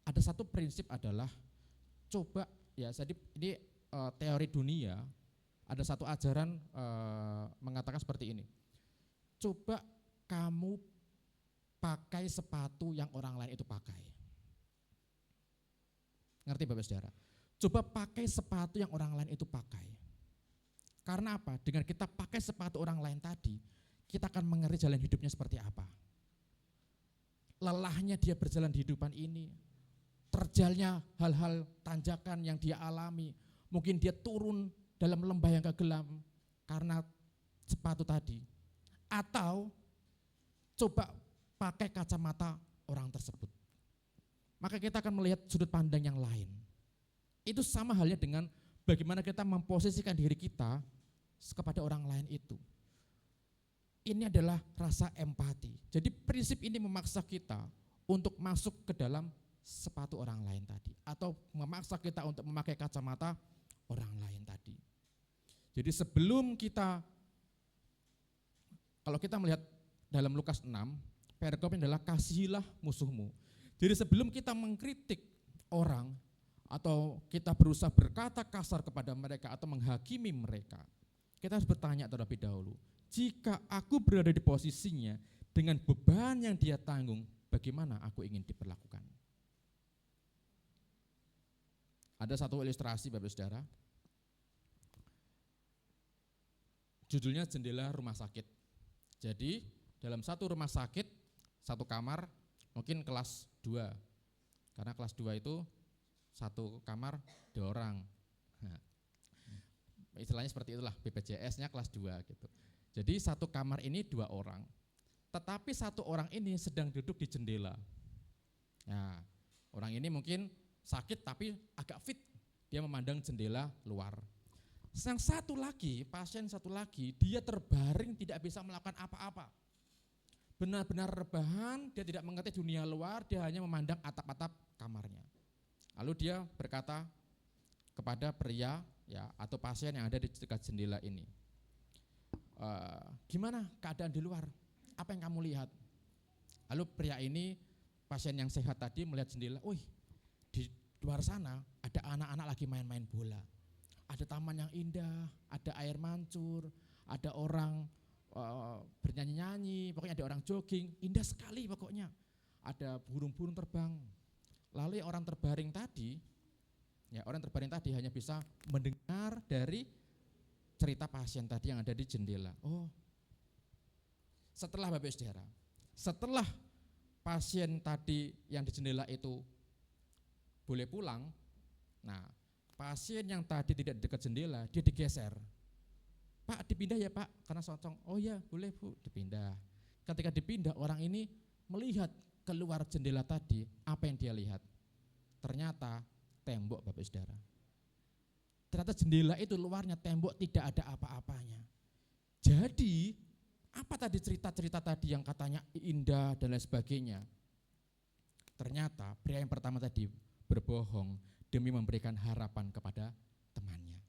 Ada satu prinsip adalah coba ya, jadi ini teori dunia, ada satu ajaran mengatakan seperti ini. Coba kamu pakai sepatu yang orang lain itu pakai. Ngerti Bapak Saudara? Coba pakai sepatu yang orang lain itu pakai. Karena apa? Dengan kita pakai sepatu orang lain tadi, kita akan mengerti jalan hidupnya seperti apa. Lelahnya dia berjalan di hidupan ini, terjalnya hal-hal tanjakan yang dia alami, mungkin dia turun dalam lembah yang kegelam karena sepatu tadi. Atau coba pakai kacamata orang tersebut. Maka kita akan melihat sudut pandang yang lain. Itu sama halnya dengan bagaimana kita memposisikan diri kita kepada orang lain itu. Ini adalah rasa empati. Jadi prinsip ini memaksa kita untuk masuk ke dalam sepatu orang lain tadi. Atau memaksa kita untuk memakai kacamata orang lain tadi. Jadi sebelum kita, kalau kita melihat dalam Lukas 6, perikopnya adalah kasihilah musuhmu. Jadi sebelum kita mengkritik orang atau kita berusaha berkata kasar kepada mereka atau menghakimi mereka, kita harus bertanya terlebih dahulu, jika aku berada di posisinya dengan beban yang dia tanggung, bagaimana aku ingin diperlakukan? Ada satu ilustrasi Bapak Saudara, judulnya jendela rumah sakit. Jadi dalam satu rumah sakit, satu kamar, mungkin kelas 2. Karena kelas 2 itu satu kamar 2 orang. Nah, istilahnya seperti itulah, BPJS-nya kelas 2 gitu. Jadi satu kamar ini 2 orang. Tetapi satu orang ini sedang duduk di jendela. Nah, orang ini mungkin sakit tapi agak fit. Dia memandang jendela luar. Yang satu lagi, pasien satu lagi, dia terbaring tidak bisa melakukan apa-apa. Benar-benar rebahan, dia tidak mengerti dunia luar, dia hanya memandang atap-atap kamarnya. Lalu dia berkata kepada pria ya atau pasien yang ada di dekat jendela ini, gimana keadaan di luar? Apa yang kamu lihat? Lalu pria ini, pasien yang sehat tadi melihat jendela, wih, di luar sana ada anak-anak lagi main-main bola. Ada taman yang indah, ada air mancur, ada orang bernyanyi-nyanyi, pokoknya ada orang jogging, indah sekali pokoknya. Ada burung-burung terbang. Lalu orang terbaring tadi, ya orang terbaring tadi hanya bisa mendengar dari cerita pasien tadi yang ada di jendela. Oh, setelah Bapak Saudara, setelah pasien tadi yang di jendela itu boleh pulang, nah pasien yang tadi tidak di dekat jendela, dia digeser. Pak, dipindah ya Pak, karena socong. Oh ya, boleh Bu, dipindah. Ketika dipindah, orang ini melihat keluar jendela tadi, apa yang dia lihat? Ternyata tembok Bapak Saudara. Ternyata jendela itu luarnya tembok, tidak ada apa-apanya. Jadi Apa tadi cerita-cerita tadi yang katanya indah dan lain sebagainya? Ternyata pria yang pertama tadi berbohong demi memberikan harapan kepada temannya.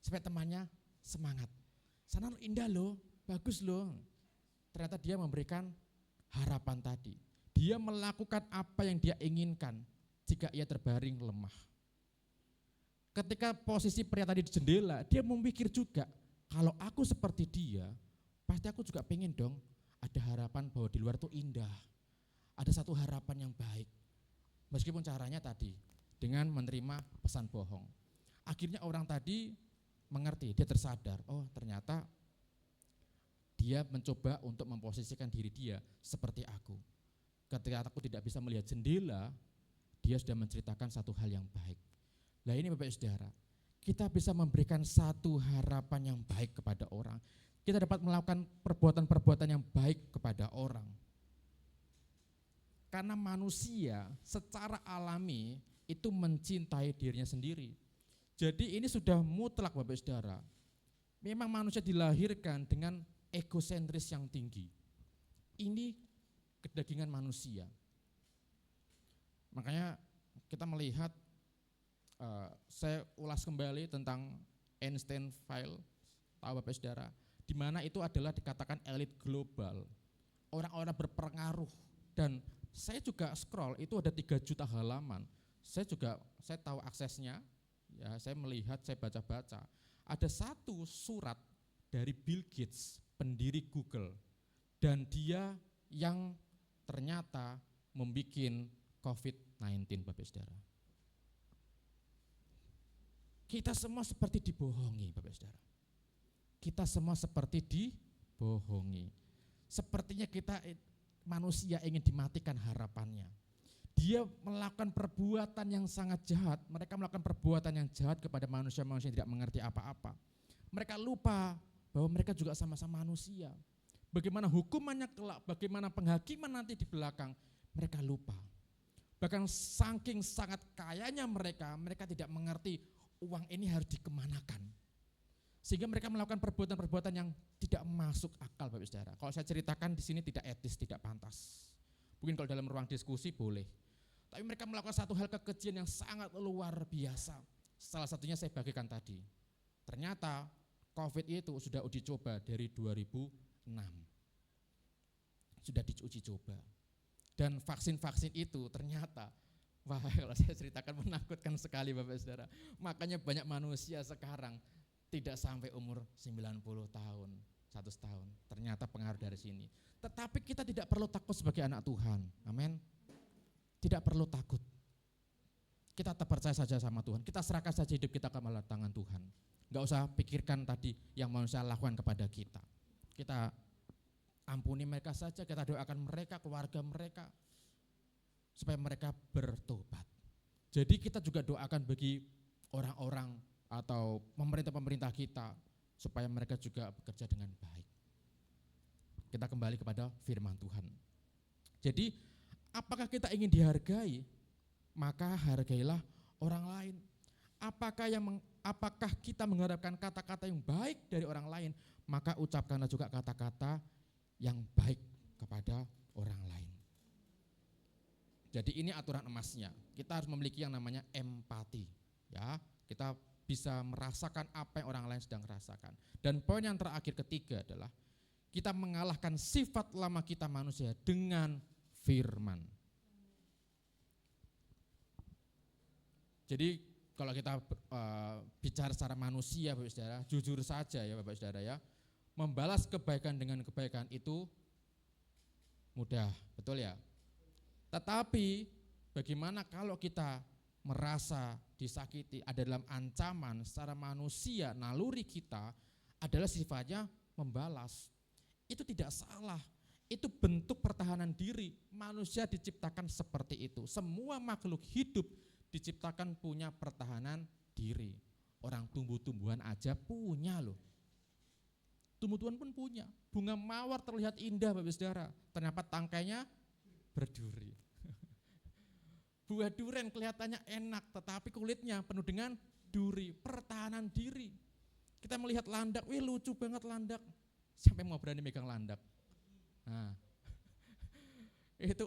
Supaya temannya semangat. Sana indah loh, bagus loh. Ternyata dia memberikan harapan tadi. Dia melakukan apa yang dia inginkan jika ia terbaring lemah. Ketika posisi pria tadi di jendela, dia memikir juga, kalau aku seperti dia, pasti aku juga pengen dong ada harapan bahwa di luar tuh indah. Ada satu harapan yang baik. Meskipun caranya tadi dengan menerima pesan bohong. Akhirnya orang tadi mengerti, dia tersadar, oh ternyata dia mencoba untuk memposisikan diri dia seperti aku. Ketika aku tidak bisa melihat jendela, dia sudah menceritakan satu hal yang baik. Nah ini Bapak Saudara, kita bisa memberikan satu harapan yang baik kepada orang. Kita dapat melakukan perbuatan-perbuatan yang baik kepada orang. Karena manusia secara alami itu mencintai dirinya sendiri. Jadi ini sudah mutlak Bapak Saudara. Memang manusia dilahirkan dengan egosentris yang tinggi. Ini kedagingan manusia. Makanya kita melihat, saya ulas kembali tentang Einstein File, tahu Bapak Saudara, di mana itu adalah dikatakan elit global, orang-orang berpengaruh. Dan saya juga scroll, itu ada 3 juta halaman. Saya tahu aksesnya, ya saya melihat, saya baca-baca. Ada satu surat dari Bill Gates, pendiri Google, dan dia yang ternyata membuat COVID-19 Bapak Saudara. Kita semua seperti dibohongi Bapak Saudara. Kita semua seperti dibohongi. Sepertinya kita manusia ingin dimatikan harapannya. Dia melakukan perbuatan yang sangat jahat. Mereka melakukan perbuatan yang jahat kepada manusia-manusia yang tidak mengerti apa-apa. Mereka lupa bahwa mereka juga sama-sama manusia. Bagaimana hukumannya kelak, bagaimana penghakiman nanti di belakang, mereka lupa. Bahkan saking sangat kayanya mereka tidak mengerti uang ini harus dikemanakan. Sehingga mereka melakukan perbuatan-perbuatan yang tidak masuk akal Bapak Saudara. Kalau saya ceritakan di sini tidak etis, tidak pantas. Mungkin kalau dalam ruang diskusi boleh. Tapi mereka melakukan satu hal kekejian yang sangat luar biasa. Salah satunya saya bagikan tadi. Ternyata COVID itu sudah uji coba dari 2006. Sudah diuji coba. Dan vaksin-vaksin itu ternyata, wah kalau saya ceritakan menakutkan sekali Bapak Saudara. Makanya banyak manusia sekarang tidak sampai umur 90 tahun, 100 tahun. Ternyata pengaruh dari sini. Tetapi kita tidak perlu takut sebagai anak Tuhan. Amin. Tidak perlu takut. Kita tetap percaya saja sama Tuhan. Kita serahkan saja hidup kita ke tangan Tuhan. Enggak usah pikirkan tadi yang manusia lakukan kepada kita. Kita ampuni mereka saja, kita doakan mereka, keluarga mereka, supaya mereka bertobat. Jadi kita juga doakan bagi orang-orang atau pemerintah-pemerintah kita, supaya mereka juga bekerja dengan baik. Kita kembali kepada firman Tuhan. Jadi apakah kita ingin dihargai, maka hargailah orang lain. Apakah kita mengharapkan kata-kata yang baik dari orang lain, maka ucapkanlah juga kata-kata yang baik kepada orang lain. Jadi ini aturan emasnya. Kita harus memiliki yang namanya empati. Ya, kita bisa merasakan apa yang orang lain sedang rasakan. Dan poin yang terakhir ketiga adalah kita mengalahkan sifat lama kita manusia dengan firman. Jadi kalau kita bicara secara manusia Bapak Saudara, jujur saja ya Bapak Saudara ya, membalas kebaikan dengan kebaikan itu mudah, betul ya? Tetapi bagaimana kalau kita merasa disakiti, ada dalam ancaman secara manusia, naluri kita adalah sifatnya membalas. Itu tidak salah, itu bentuk pertahanan diri. Manusia diciptakan seperti itu. Semua makhluk hidup diciptakan punya pertahanan diri. Orang tumbuh-tumbuhan aja punya loh. Tumbuh-tumbuhan pun punya. Bunga mawar terlihat indah Bapak Saudara, ternyata tangkainya berduri. Buah durian kelihatannya enak, tetapi kulitnya penuh dengan duri, pertahanan diri. Kita melihat landak, wih lucu banget landak. sampai mau berani megang landak. Nah, itu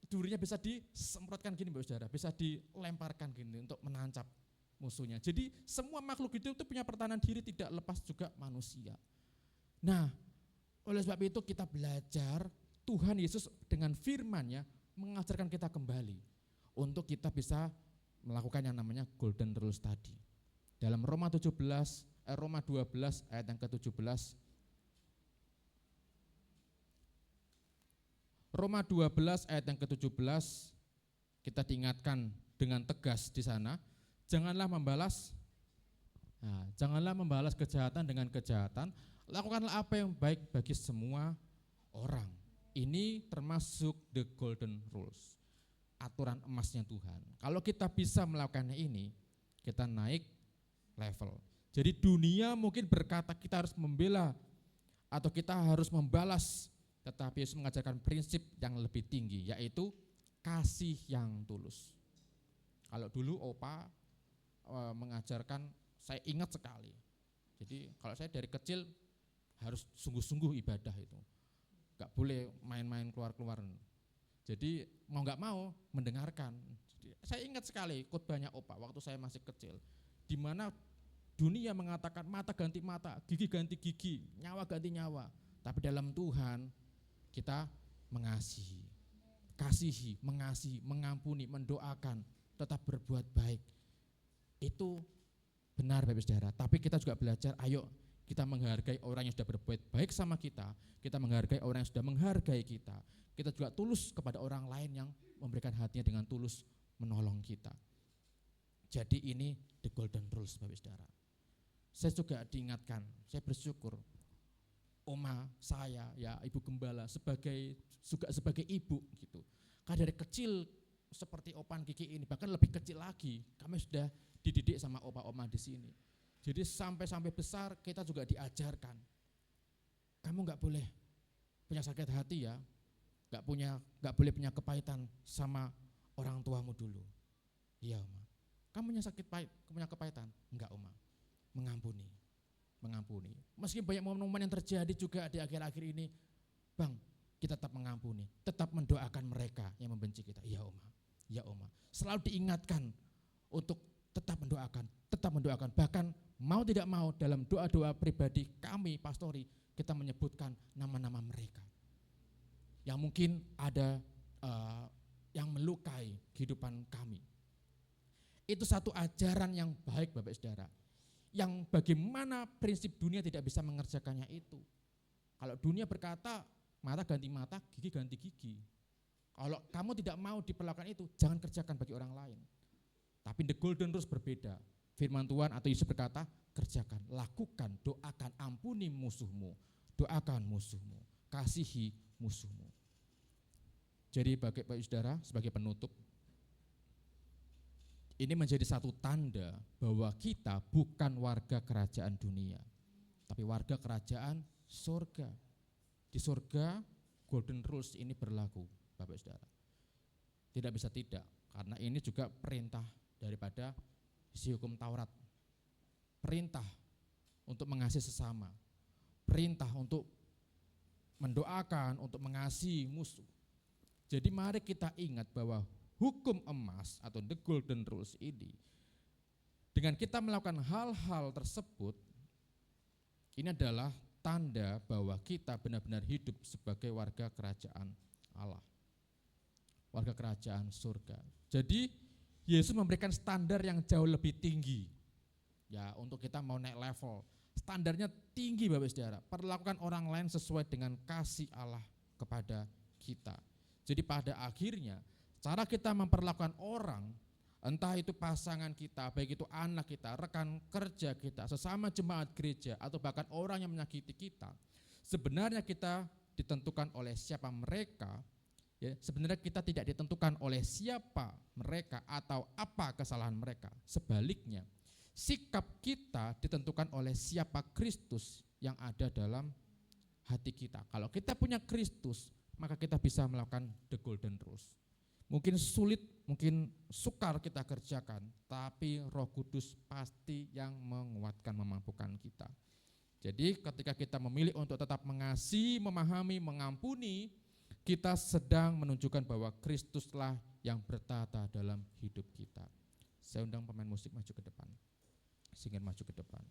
durinya bisa disemprotkan gini Bapak Saudara, bisa dilemparkan gini untuk menancap musuhnya. Jadi semua makhluk hidup itu punya pertahanan diri, tidak lepas juga manusia. Nah, oleh sebab itu kita belajar Tuhan Yesus dengan firman-Nya mengajarkan kita kembali untuk kita bisa melakukan yang namanya golden rules tadi. Dalam Roma 12 ayat yang ke-17, Roma 12 ayat yang ke-17 kita diingatkan dengan tegas di sana, janganlah membalas kejahatan dengan kejahatan, lakukanlah apa yang baik bagi semua orang. Ini termasuk the golden rules, aturan emasnya Tuhan. Kalau kita bisa melakukannya ini, kita naik level. Jadi dunia mungkin berkata kita harus membela atau kita harus membalas, tetapi Yesus mengajarkan prinsip yang lebih tinggi, yaitu kasih yang tulus. Kalau dulu Opa mengajarkan, saya ingat sekali. Jadi kalau saya dari kecil harus sungguh-sungguh ibadah itu, gak boleh main-main keluar-keluar. Jadi mau gak mau mendengarkan. Jadi, saya ingat sekali khotbahnya Opa waktu saya masih kecil, di mana dunia mengatakan mata ganti mata, gigi ganti gigi, nyawa ganti nyawa. Tapi dalam Tuhan kita mengasihi, kasihi, mengasihi, mengampuni, mendoakan, tetap berbuat baik. Itu benar Bapak Saudara. Tapi kita juga belajar, ayo kita menghargai orang yang sudah berbuat baik sama kita menghargai orang yang sudah menghargai kita. Kita juga tulus kepada orang lain yang memberikan hatinya dengan tulus menolong kita. Jadi ini the golden rules Bapak Saudara. Saya juga diingatkan, saya bersyukur Oma saya, ya Ibu Gembala sebagai ibu gitu. Karena dari kecil seperti Opan Kiki ini, bahkan lebih kecil lagi, kami sudah dididik sama opa-oma di sini. Jadi sampai besar kita juga diajarkan, kamu nggak boleh punya sakit hati ya, nggak boleh punya kepahitan sama orang tuamu dulu. Iya Oma. Kamu punya kepahitan? Enggak Oma. Mengampuni. Meski banyak momen-momen yang terjadi juga di akhir-akhir ini, Bang, kita tetap mengampuni, tetap mendoakan mereka yang membenci kita. Iya Oma. Selalu diingatkan untuk tetap mendoakan. Bahkan mau tidak mau dalam doa-doa pribadi kami, pastori, kita menyebutkan nama-nama mereka. Yang mungkin ada yang melukai kehidupan kami. Itu satu ajaran yang baik Bapak Saudara, yang bagaimana prinsip dunia tidak bisa mengerjakannya itu. Kalau dunia berkata mata ganti mata, gigi ganti gigi, kalau kamu tidak mau diperlakukan itu, jangan kerjakan bagi orang lain. Tapi the golden rules berbeda. Firman Tuhan atau Yesus berkata, kerjakan, lakukan, doakan, ampuni musuhmu, doakan musuhmu, kasihi musuhmu. Jadi bagi Bapak Saudara, sebagai penutup, ini menjadi satu tanda bahwa kita bukan warga kerajaan dunia, tapi warga kerajaan surga. Di surga, golden rules ini berlaku, Bapak Saudara. Tidak bisa tidak, karena ini juga perintah daripada isi hukum Taurat. Perintah untuk mengasihi sesama, perintah untuk mendoakan, untuk mengasihi musuh. Jadi mari kita ingat bahwa hukum emas atau the golden rules ini, dengan kita melakukan hal-hal tersebut, ini adalah tanda bahwa kita benar-benar hidup sebagai warga kerajaan Allah, warga kerajaan surga. Jadi Yesus memberikan standar yang jauh lebih tinggi ya untuk kita mau naik level. Standarnya tinggi Bapak Saudara, perlakukan orang lain sesuai dengan kasih Allah kepada kita. Jadi pada akhirnya cara kita memperlakukan orang, entah itu pasangan kita, baik itu anak kita, rekan kerja kita, sesama jemaat gereja, atau bahkan orang yang menyakiti kita, sebenarnya kita ditentukan oleh siapa mereka. Ya, sebenarnya kita tidak ditentukan oleh siapa mereka atau apa kesalahan mereka. Sebaliknya, sikap kita ditentukan oleh siapa Kristus yang ada dalam hati kita. Kalau kita punya Kristus, maka kita bisa melakukan the golden rules. Mungkin sulit, mungkin sukar kita kerjakan, tapi Roh Kudus pasti yang menguatkan, memampukan kita. Jadi ketika kita memilih untuk tetap mengasihi, memahami, mengampuni, kita sedang menunjukkan bahwa Kristuslah yang bertata dalam hidup kita. Saya undang pemain musik maju ke depan. Singer maju ke depan.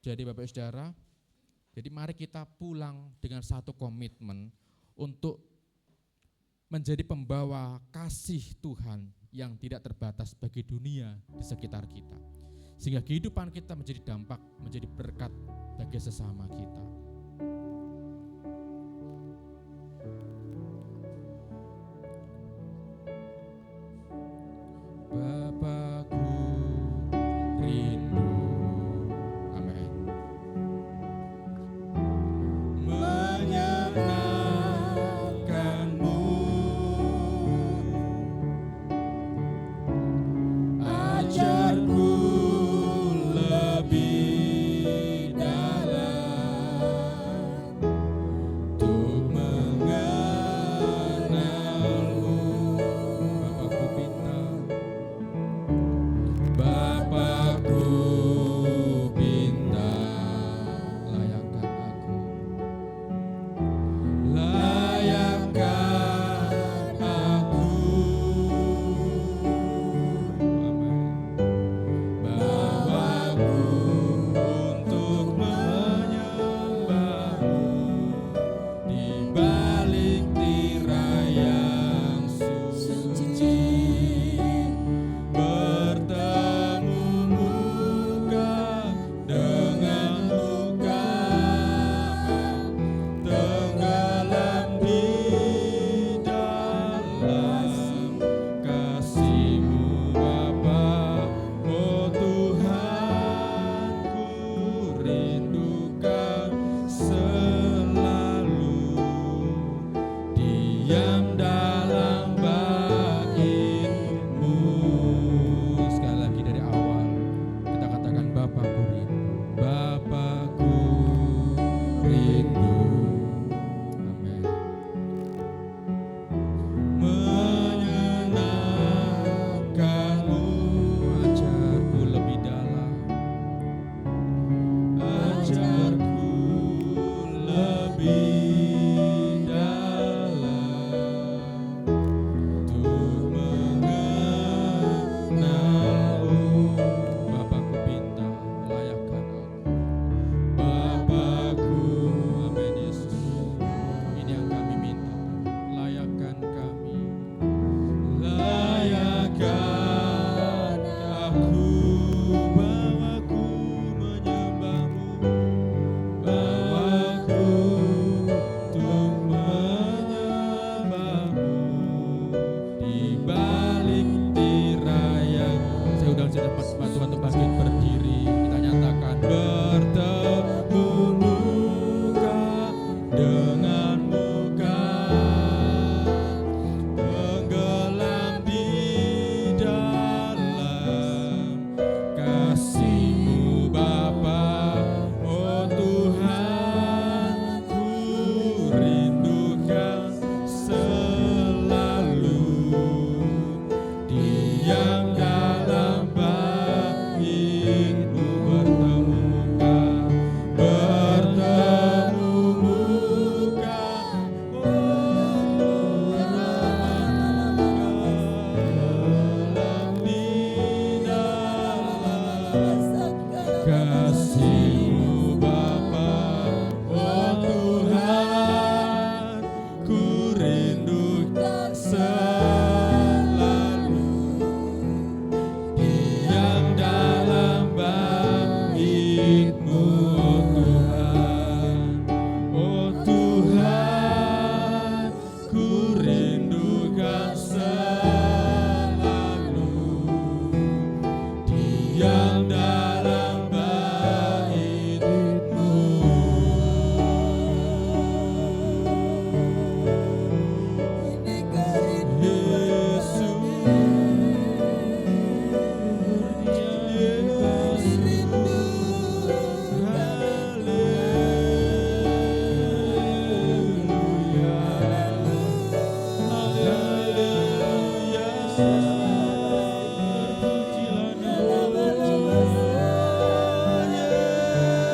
Jadi Bapak Ibu Saudara, jadi mari kita pulang dengan satu komitmen untuk menjadi pembawa kasih Tuhan yang tidak terbatas bagi dunia di sekitar kita. Sehingga kehidupan kita menjadi dampak, menjadi berkat bagi sesama kita. Bapakku rindu, amin, menyenangkanmu, ajarku lebih dalam untuk mengenalmu. Bapakku bintang, Bapakku bintang, layakkan aku, layakkan aku, amin, bawaku untuk menyembahmu di balik tirai yang suci, bertemu muka dengan muka, tenggelam di dalam kasih-Mu Bapa. Oh Tuhan, ku rindukan selalu diam dalam bait-Mu. Sekali lagi dari awal kita katakan Bapakku rindu, Bapakku rindu, amin, menyenangkanmu, ajarku lebih dalam, ajarku lebih dalam untuk mengenalmu. Bapakku bintang, layakkan aku, Bapakku, amin Yesus. Ini yang kami minta, layakkan kami, layakkan aku, bawaku menyembahmu, bawaku untuk menyembahmu di balik tirai yang. Saya undang cepat bantu bangkit berdiri, kita nyatakan bertemu muka dengan muka, tenggelam di dalam kasih-Mu Bapa. Oh Tuhan, ku rindukan selalu diam dalam bait-Mu, bertemu muka, tenggelam di dalam kasih-Mu Bapa. Oh Tuhan, ku rindukan selalu diam dalam bait-Mu. Oh Tuhan, ku rindukan selalu diam dalam bait-Mu.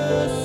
Yesus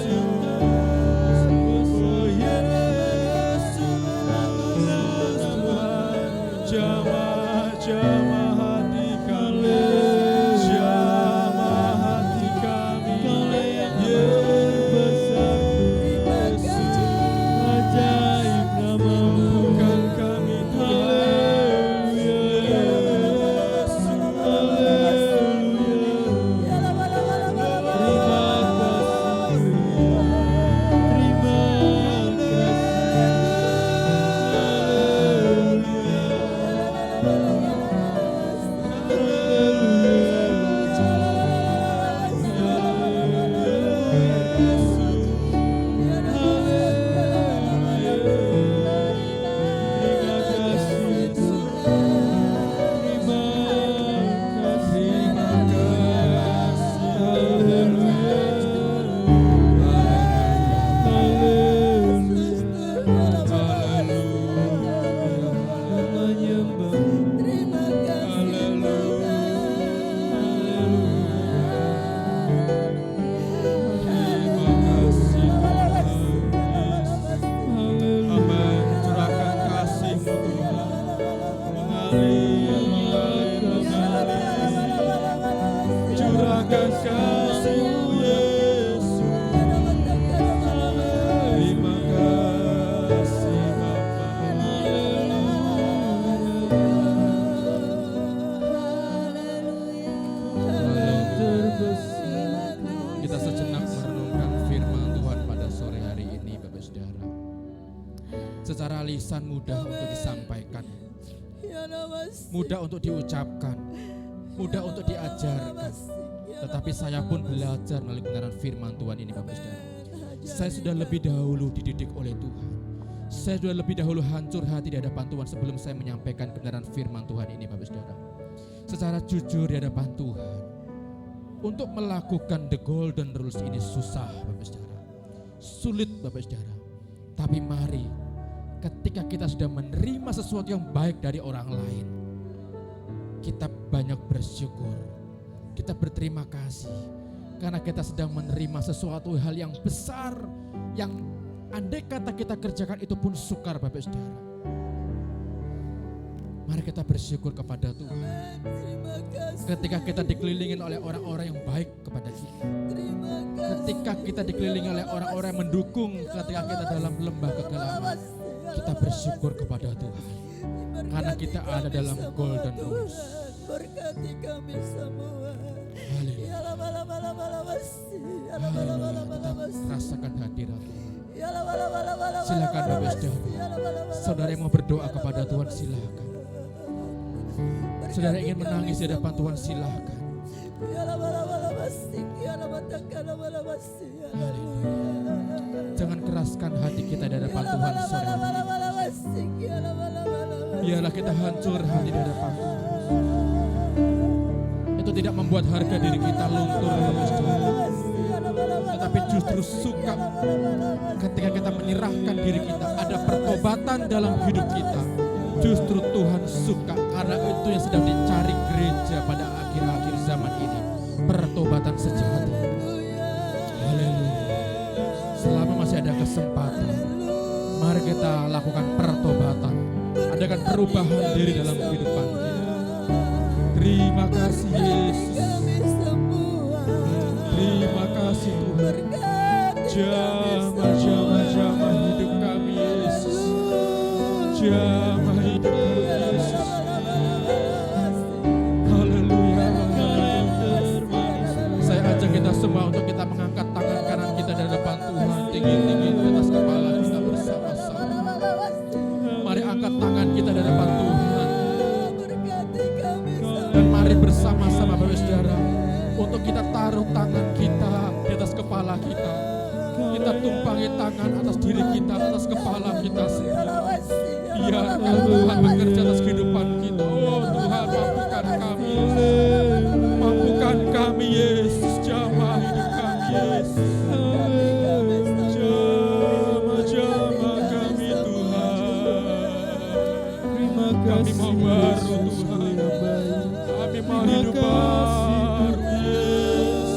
Curahkan kasih-Mu Yesus. Terima kasih Bapa. Kita sejenak merenungkan firman Tuhan pada sore hari ini, Bapak Saudara. Secara lisan mudah untuk disampaikan, mudah untuk diucapkan, mudah untuk diajarkan. Tetapi saya pun belajar melalui kebenaran firman Tuhan ini, Bapak Saudara. Saya sudah lebih dahulu dididik oleh Tuhan. Saya sudah lebih dahulu hancur hati di hadapan Tuhan sebelum saya menyampaikan kebenaran firman Tuhan ini, Bapak Saudara. Secara jujur di hadapan Tuhan, untuk melakukan the golden rules ini susah, Bapak Saudara. Sulit, Bapak Saudara. Tapi mari, ketika kita sudah menerima sesuatu yang baik dari orang lain, kita banyak bersyukur, kita berterima kasih, karena kita sedang menerima sesuatu hal yang besar, yang andai kata kita kerjakan itu pun sukar, Bapak Saudara. Mari kita bersyukur kepada Tuhan. Ketika kita dikelilingin oleh orang-orang yang baik kepada kita, ketika kita dikelilingi oleh orang-orang yang mendukung, ketika kita dalam lembah kegelapan, kita bersyukur kepada Tuhan, karena kita ada dalam golden rules. Berkati kami semua. Haleluya. Haleluya. Kita rasakan hadirat Tuhan. Silakan Bapak Saudara. Saudara yang mau berdoa kepada Tuhan, silakan. Saudara ingin menangis di hadapan Tuhan, silakan. Haleluya. Jangan keraskan hati kita di hadapan Tuhan sore hari ini. Biarlah kita hancur hati di hadapan Tuhan. Itu tidak membuat harga diri kita luntur, tetapi justru suka ketika kita menyerahkan diri kita, ada pertobatan dalam hidup kita. Justru Tuhan suka, karena itu yang sedang dicari gereja pada akhir-akhir zaman ini, pertobatan sejati. Haleluya. Selama masih ada kesempatan, mari kita lakukan pertobatan, adakan perubahan diri dalam kehidupan kita. Terima kasih Yesus. Terima kasih Tuhan. Jamah hidup kami Yesus. Jamah hidup kami Yesus. Haleluya. Saya ajak kita semua untuk kita mengangkat tangan kanan kita di hadapan Tuhan, tinggi-tinggi di atas kepala kita bersama-sama. Mari angkat tangan kita di hadapan Tuhan. Dan mari bersama-sama Bapak Saudara, untuk kita taruh tangan kita di atas kepala kita. Kita tumpangi tangan atas diri kita, atas kepala kita sendiri. Biarkan Tuhan bekerja atas kehidupan kita. Oh Tuhan, mampukan kami. Mampukan kami Yesus, jamah hidup kami Yesus. Jamah kami Tuhan. Kami mau baru Tuhan. Kami mau hidup baru Yesus.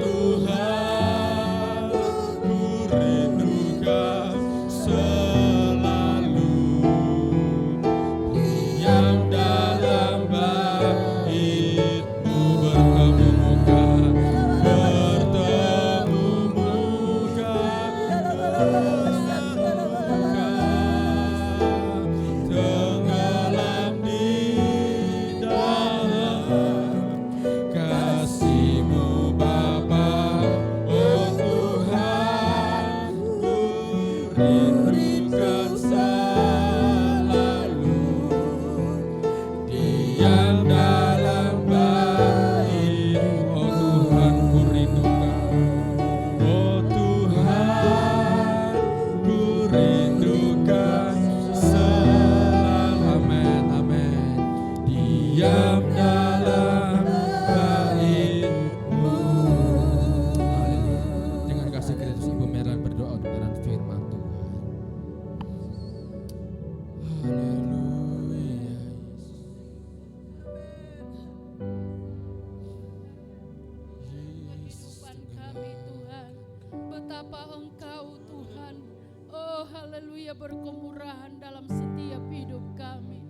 Tuhan, ku rindukan rindukan selalu diam dalam bait-Mu. Oh Tuhan, ku rindukan. Oh Tuhan, ku rindukan selalu. Amin, amin. Diam dalam bait-Mu. Haleluya. Dengan kasih Kristus Ibu Merlan berdoa untuk kebenaran firman Tuhan. Haleluya. Kehidupan kami Tuhan, betapa Engkau Tuhan, oh haleluya, berkemurahan dalam setiap hidup kami.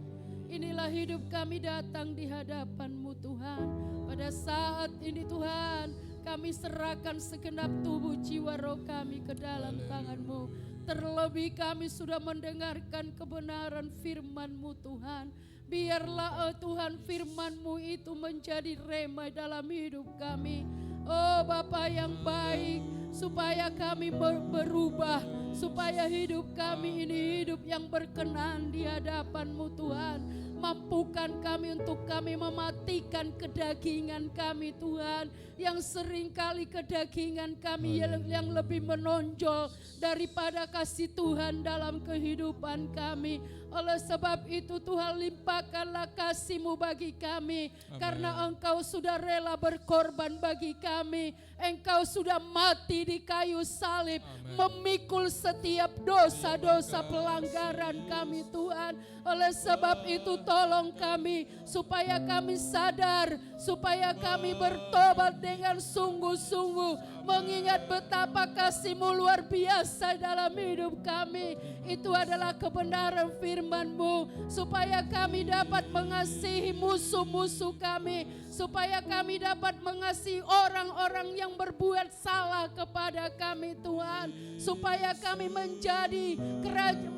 Inilah hidup kami datang di hadapan-Mu Tuhan. Pada saat ini Tuhan, kami serahkan segenap tubuh jiwa roh kami ke dalam tangan-Mu. Terlebih kami sudah mendengarkan kebenaran firman-Mu Tuhan. Biarlah Tuhan firman-Mu itu menjadi rema dalam hidup kami. Oh Bapa yang baik, supaya kami berubah, supaya hidup kami ini hidup yang berkenan di hadapan-Mu Tuhan. Mampukan kami untuk kami mematikan kedagingan kami Tuhan, yang seringkali kedagingan kami yang lebih menonjol daripada kasih Tuhan dalam kehidupan kami. Oleh sebab itu Tuhan, limpahkanlah kasih-Mu bagi kami. Amen. Karena Engkau sudah rela berkorban bagi kami. Engkau sudah mati di kayu salib. Amen. Memikul setiap dosa-dosa pelanggaran kami Tuhan. Oleh sebab itu tolong kami supaya kami sadar, supaya kami bertobat dengan sungguh-sungguh, mengingat betapa kasih-Mu luar biasa dalam hidup kami. Itu adalah kebenaran firman-Mu, supaya kami dapat mengasihi musuh-musuh kami, supaya kami dapat mengasihi orang-orang yang berbuat salah kepada kami Tuhan, supaya kami menjadi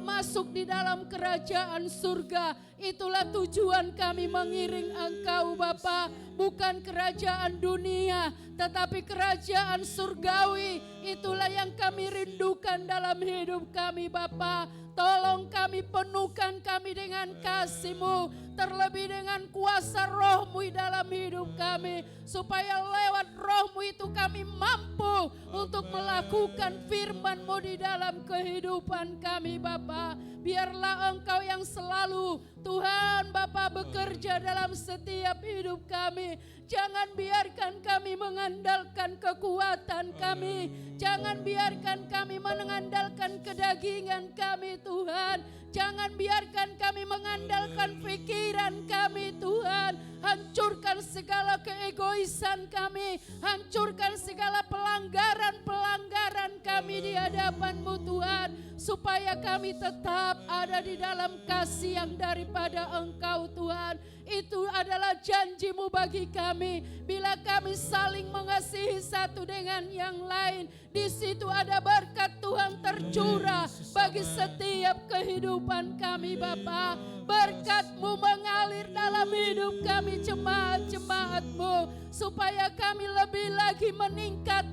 masuk di dalam kerajaan surga. Itulah tujuan kami mengiring Engkau Bapa, bukan kerajaan dunia, tetapi kerajaan surgawi. Itulah yang kami rindukan dalam hidup kami Bapa. Tolong kami, penuhkan kami dengan kasih-Mu, terlebih dengan kuasa Roh-Mu dalam hidup kami, supaya lewat Roh-Mu itu kami mampu untuk melakukan firman-Mu di dalam kehidupan kami Bapa. Biarlah Engkau yang selalu Tuhan Bapa bekerja dalam setiap hidup kami. Jangan biarkan kami mengandalkan kekuatan kami. Jangan biarkan kami mengandalkan kedagingan kami Tuhan. Jangan biarkan kami mengandalkan pikiran kami Tuhan. Hancurkan segala keegoisan kami. Hancurkan segala pelanggaran-pelanggaran kami di hadapan-Mu Tuhan. Supaya kami tetap ada di dalam kasih yang daripada Engkau Tuhan. Itu adalah janji-Mu bagi kami. Bila kami saling mengasihi satu dengan yang lain, di situ ada berkat Tuhan tercurah bagi setiap kehidupan kami Bapa. Berkat-Mu mengalir dalam hidup kami jemaat-jemaat-Mu, supaya kami lebih lagi meningkat,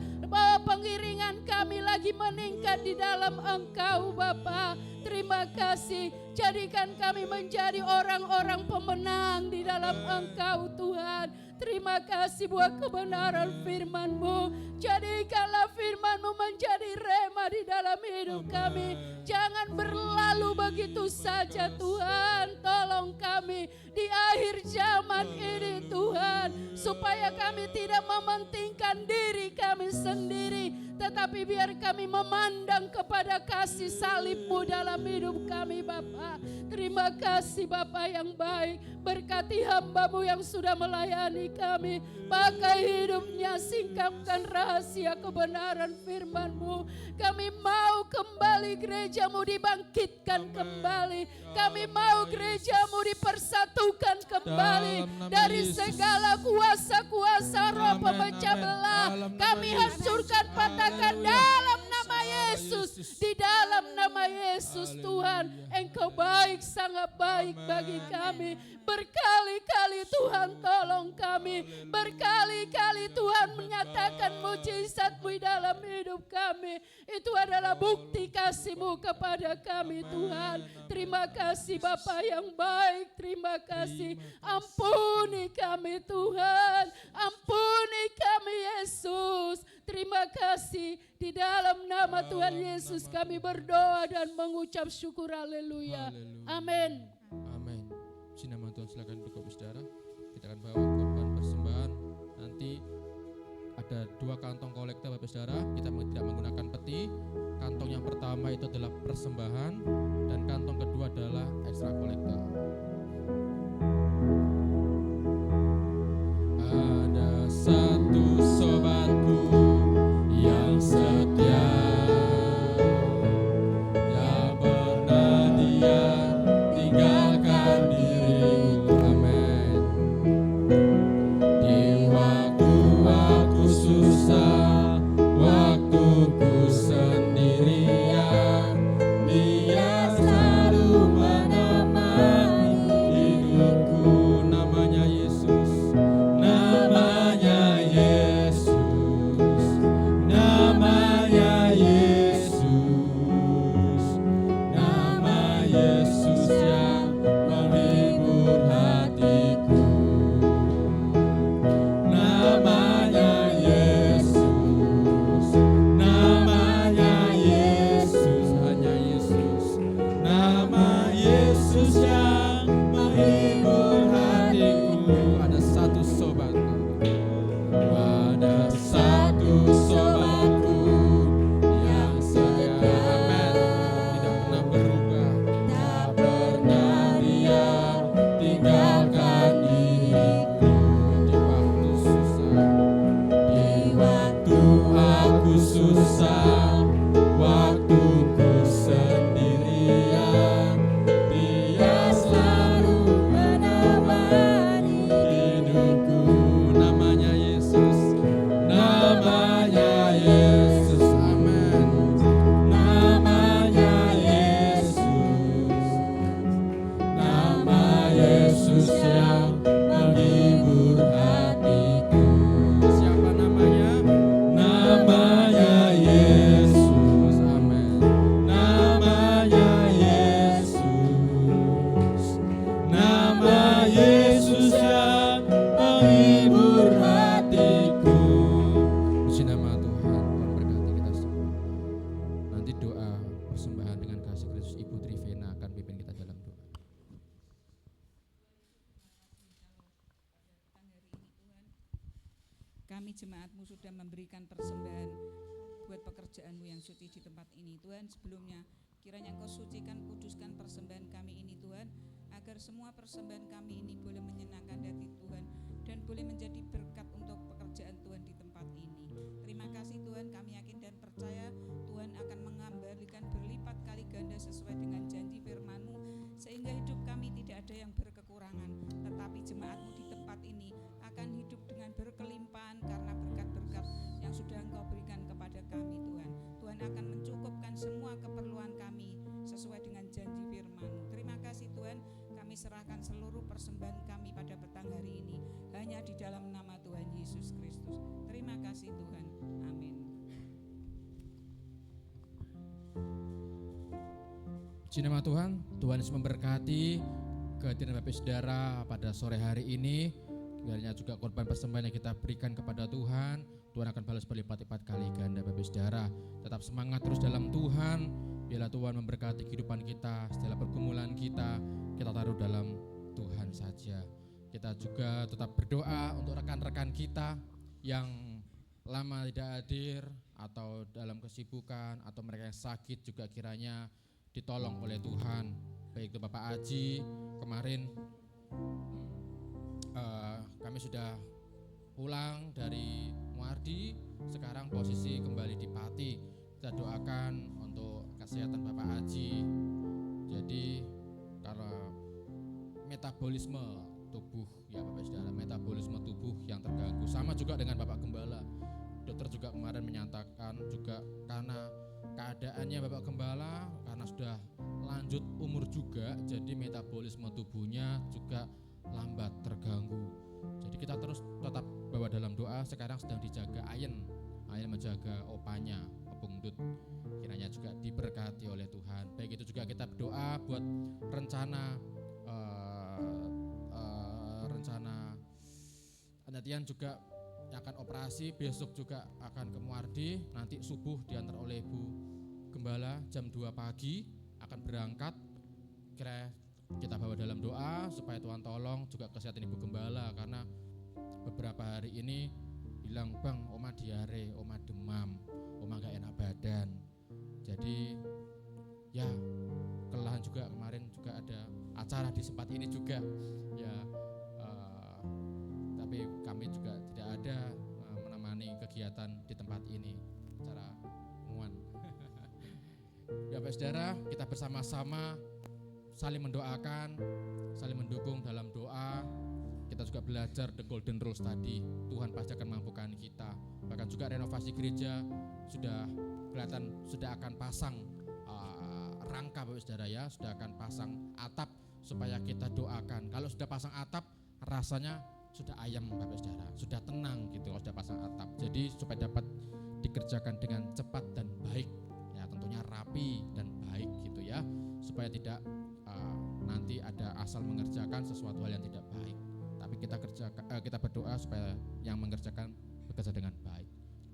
pengiringan kami lagi meningkat di dalam Engkau Bapa. Terima kasih, jadikan kami menjadi orang-orang pemenang di dalam Engkau Tuhan. Terima kasih buat kebenaran firman-Mu. Jadikanlah firman-Mu menjadi rema di dalam hidup kami. Jangan berlalu begitu saja Tuhan. Tolong kami di akhir zaman ini Tuhan, supaya kami tidak mementingkan diri kami sendiri, tetapi biar kami memandang kepada kasih salib-Mu dalam hidup kami Bapa. Terima kasih Bapa yang baik. Berkati hamba-Mu yang sudah melayani kami. Pakai hidupnya, singkapkan rahasia kebenaran firman-Mu. Kami mau kembali gereja-Mu dibangkitkan kembali. Kami mau gereja-Mu dipersatukan kembali dari segala kuasa-kuasa roh pemecah belah. Kami hancurkan, patahkan dalam nama Yesus. Di dalam dalam nama Yesus Tuhan, Engkau baik, sangat baik bagi kami. Berkali-kali Tuhan tolong kami, berkali-kali Tuhan menyatakan mujizat-Mu di dalam hidup kami. Itu adalah bukti kasih-Mu kepada kami Tuhan. Terima kasih Bapa yang baik, terima kasih. Ampuni kami Tuhan, ampuni kami Yesus. Terima kasih, di dalam nama Tuhan Yesus kami berdoa dan mengucap syukur. Haleluya. Amin. Amin. Puji nama Tuhan, silakan duduk Bapak Saudara. Kita akan bawa korban persembahan. Nanti ada 2 kantong kolektor Bapak Saudara. Kita tidak menggunakan peti. Kantong yang pertama itu adalah persembahan dan kantong kedua adalah ekstra kolektor. Ada satu sobatku yang setia, yang pernah dia tinggalkan diriku. Amin. Di waktu aku susah, waktuku sendirian, dia selalu menemani hidupku. Namanya Yesus, namanya Yesus, namanya Yesus, nama Yesus yang menghibur hatiku. Namanya Yesus, namanya Yesus, hanya Yesus, nama Yesus yang menghibur hatiku. Ada satu sobatku, ada satu sobatku yang setia, amin, tidak pernah berubah, tak pernah dia tinggalkan diriku. Di waktu susah, di waktu aku susah, waktuku sendirian, dia selalu menemani hidupku. Namanya Yesus, namanya Yesus, amin. Namanya Yesus, nama Yesus yang menghibur hatiku. Siapa namanya? Namanya Yesus, amin. Namanya Yesus, nama Yesus yang menghibur hatiku. Puji nama Tuhan, Tuhan berkati kita semua. Nanti doa persembahan dengan kasih Kristus Ibu Trivena akan pimpin kita dalam doa. Kami jemaat-Mu sudah memberikan persembahan buat pekerjaan-Mu yang suci di tempat ini Tuhan. Sebelumnya kiranya Engkau sucikan, kuduskan persembahan kami ini Tuhan, agar semua persembahan kami ini boleh menyenangkan hati Tuhan dan boleh menjadi berkat untuk pekerjaan Tuhan di tempat ini. Terima kasih Tuhan, kami yakin dan percaya Tuhan akan mengembalikan berlipat kali ganda sesuai dengan janji firman-Mu, sehingga hidup kami tidak ada yang berkekurangan, tetapi jemaat-Mu di tempat ini akan hidup dengan berkelimpahan karena berkat-berkat yang sudah Engkau berikan kepada kami Tuhan. Tuhan akan mencukupkan semua keperluan kami sesuai dengan janji firman-Mu. Terima kasih Tuhan, kami serahkan seluruh persembahan kami pada petang hari ini hanya di dalam nama Tuhan Yesus Kristus. Terima kasih Tuhan, amin. Puji nama Tuhan, Tuhan Yesus memberkati kehadiran Bapak Saudara pada sore hari ini. Kiranya juga korban persembahan yang kita berikan kepada Tuhan, Tuhan akan balas berlipat-lipat kali ganda Bapak Saudara. Tetap semangat terus dalam Tuhan. Biarlah Tuhan memberkati kehidupan kita, setiap pergumulan kita taruh dalam Tuhan saja. Kita juga tetap berdoa untuk rekan-rekan kita yang lama tidak hadir atau dalam kesibukan atau mereka yang sakit juga kiranya ditolong oleh Tuhan. Baik itu Bapak Aji, kemarin kami sudah pulang dari Muardi, sekarang posisi kembali di Pati. Kita doakan untuk kesehatan Bapak Aji. Jadi karena metabolisme tubuh ya Bapak Saudara, metabolisme tubuh yang terganggu. Sama juga dengan Bapak Gembala. Dokter juga kemarin menyatakan juga karena keadaannya Bapak Gembala karena sudah lanjut umur juga, jadi metabolisme tubuhnya juga lambat, terganggu. Jadi kita terus tetap bawa dalam doa. Sekarang sedang dijaga Ayen menjaga opanya, Opung Dut, kiranya juga diberkati oleh Tuhan. Baik itu juga kita berdoa buat rencana Natian juga akan operasi, besok juga akan ke Muardi, nanti subuh diantar oleh Ibu Gembala jam 2 pagi akan berangkat. Kira kita bawa dalam doa supaya Tuhan tolong juga kesehatan Ibu Gembala, karena beberapa hari ini bilang, Bang, Oma diare, Oma demam, Oma gak enak badan. Jadi ya kelelahan juga. Kemarin juga ada acara di tempat ini juga ya, tapi kami juga tidak ada menemani kegiatan di tempat ini secara muan. Ya Bapak Saudara, kita bersama-sama saling mendoakan, saling mendukung dalam doa. Kita juga belajar the golden rules tadi. Tuhan pasti akan mampukan kita. Bahkan juga renovasi gereja sudah kelihatan, sudah akan pasang rangka Bapak Saudara ya, sudah akan pasang atap supaya kita doakan. Kalau sudah pasang atap rasanya sudah ayam Bapak Saudara, sudah tenang gitu kalau sudah pasang atap. Jadi supaya dapat dikerjakan dengan cepat dan baik ya, tentunya rapi dan baik gitu ya, supaya tidak nanti ada asal mengerjakan sesuatu hal yang tidak baik. Tapi kita berdoa supaya yang mengerjakan bekerja dengan baik.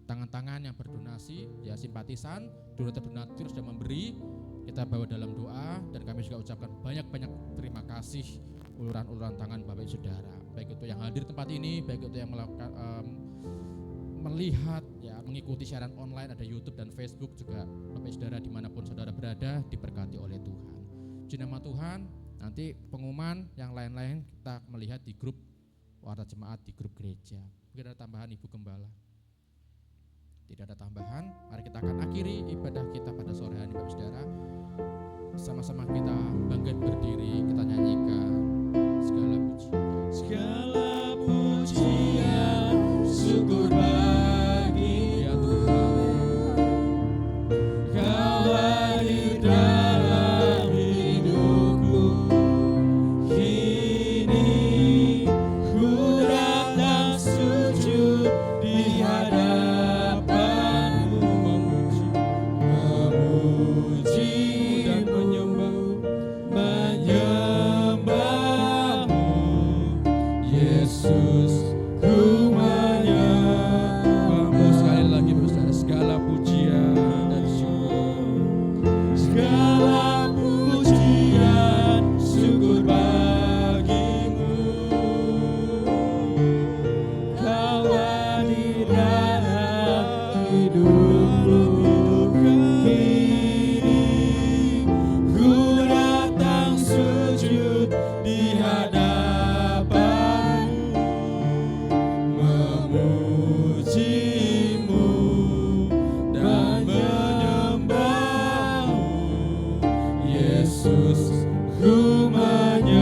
Tangan-tangan yang berdonasi ya, simpatisan, donatur sudah memberi, kita bawa dalam doa, dan kami juga ucapkan banyak-banyak terima kasih uluran-uluran tangan Bapak Ibu Saudara, baik itu yang hadir tempat ini, baik itu yang melakukan melihat ya, mengikuti siaran online, ada YouTube dan Facebook juga. Bapak Ibu Saudara dimanapun saudara berada, diberkati oleh Tuhan. Puji nama Tuhan. Nanti pengumuman yang lain-lain kita melihat di grup warta jemaat, di grup gereja. Mungkin ada tambahan Ibu Gembala? Tidak ada tambahan. Mari kita akan akhiri ibadah kita pada sore hari Bapak Saudara. Sama-sama kita bangkit berdiri, kita nyanyikan segala pujian, syukur bagi ya Tuhan. Kau hadir dalam hidupku, kini ku datang sujud di hadapan-Mu, memuji dan menyembah-Mu, Yesus, ku menyembah-Mu. Sekali lagi Saudara, segala pujian dan syukur, segala pujian syukur bagi-Mu. Kau hadir dalam hidupku, kini ku datang sujud di hadapan-Mu, memuji-Mu dan menyembah-Mu. Yesus, ku menyembah.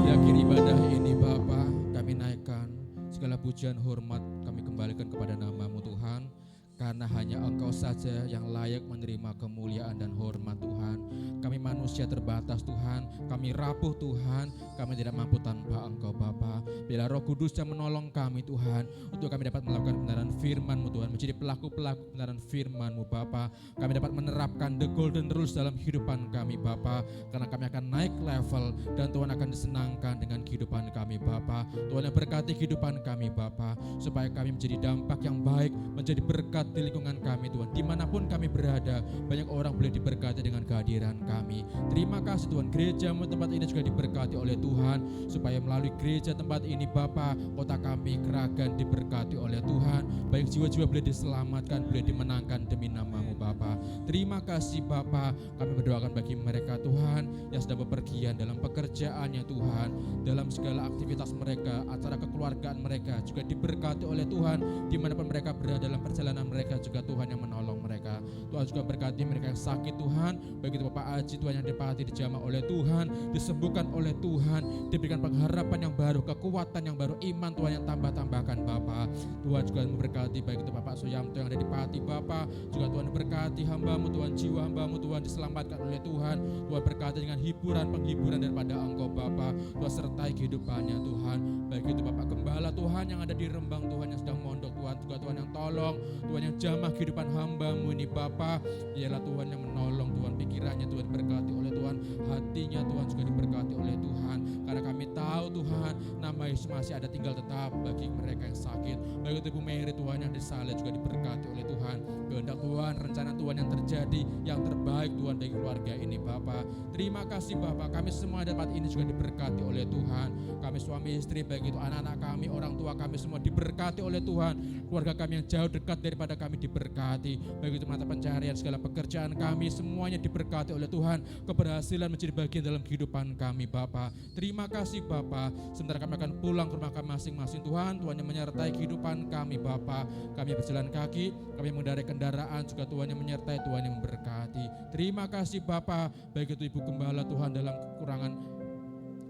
Di akhir ibadah ini Bapa, kami naikkan segala pujian hormat, kami kembalikan kepada nama-Mu Tuhan, karena hanya Engkau saja yang layak menerima kemuliaan dan hormat Tuhan. Kami manusia terbatas Tuhan, kami rapuh Tuhan, kami tidak mampu tanpa Engkau Bapa. Bila Roh Kudus yang menolong kami Tuhan, untuk kami dapat melakukan kebenaran firman-Mu Tuhan, menjadi pelaku-pelaku kebenaran firman-Mu Bapa. Kami dapat menerapkan the golden rules dalam kehidupan kami Bapa, karena kami akan naik level dan Tuhan akan disenangkan dengan kehidupan kami Bapa. Tuhan yang berkati kehidupan kami Bapa, supaya kami menjadi dampak yang baik, menjadi berkat di lingkungan kami Tuhan. Dimanapun kami berada, banyak orang boleh diberkati dengan kehadiran kami. Terima kasih Tuhan, gereja-Mu tempat ini juga diberkati oleh Tuhan, supaya melalui gereja tempat ini Bapa, kota kami Kragan diberkati oleh Tuhan. Baik jiwa-jiwa boleh diselamatkan, boleh dimenangkan demi nama-Mu Bapa. Terima kasih Bapa, kami berdoakan bagi mereka Tuhan yang sedang bepergian dalam pekerjaannya Tuhan, dalam segala aktivitas mereka, acara kekeluargaan mereka juga diberkati oleh Tuhan. Dimanapun mereka berada dalam perjalanan mereka juga Tuhan yang menolong mereka. Tuhan juga berkati mereka yang sakit Tuhan, baik itu Bapak Aji Tuhan yang dipati dijamah oleh Tuhan, disembuhkan oleh Tuhan, diberikan pengharapan yang baru, kekuatan yang baru, iman Tuhan yang tambah-tambahkan Bapa. Tuhan juga memberkati baik itu Bapak Suyamto yang ada di Pati Bapa, juga Tuhan berkati hamba-Mu Tuhan, jiwa hamba-Mu Tuhan diselamatkan oleh Tuhan. Tuhan berkati dengan hiburan, penghiburan daripada Engkau Bapa. Tuhan sertai kehidupannya Tuhan, baik itu Bapak Gembala Tuhan yang ada di Rembang Tuhan yang sedang mondok Tuhan, juga Tuhan yang tolong, Tuhan yang jamah kehidupan hamba-Mu ini Bapa. Ialah Tuhan yang menolong Tuhan, pikirannya Tuhan diberkati oleh Tuhan, hatinya Tuhan juga diberkati oleh Tuhan. Karena kami tahu Tuhan, nama Yesus masih ada tinggal tetap bagi mereka yang sakit. Baik itu Ibu Mary Tuhan yang disalib juga diberkati oleh Tuhan. Kehendak Tuhan, rencana Tuhan yang terjadi, yang terbaik Tuhan bagi keluarga ini Bapa. Terima kasih Bapa, kami semua dapat ini juga diberkati oleh Tuhan. Kami suami istri, baik itu anak-anak kami, orang tua kami semua diberkati oleh Tuhan. Keluarga kami yang jauh dekat daripada kami diberkati, baik itu mata pencarian, segala pekerjaan kami semuanya diberkati oleh Tuhan. Keberhasilan menjadi bagian dalam kehidupan kami Bapa. Terima kasih Bapa. Sebentar kami akan pulang ke rumah kami masing-masing Tuhan. Tuhan yang menyertai kehidupan kami Bapa. Kami berjalan kaki, kami mengendarai kendaraan juga Tuhan yang menyertai, Tuhan yang memberkati. Terima kasih Bapa. Baik itu Ibu Gembala Tuhan dalam kekurangan,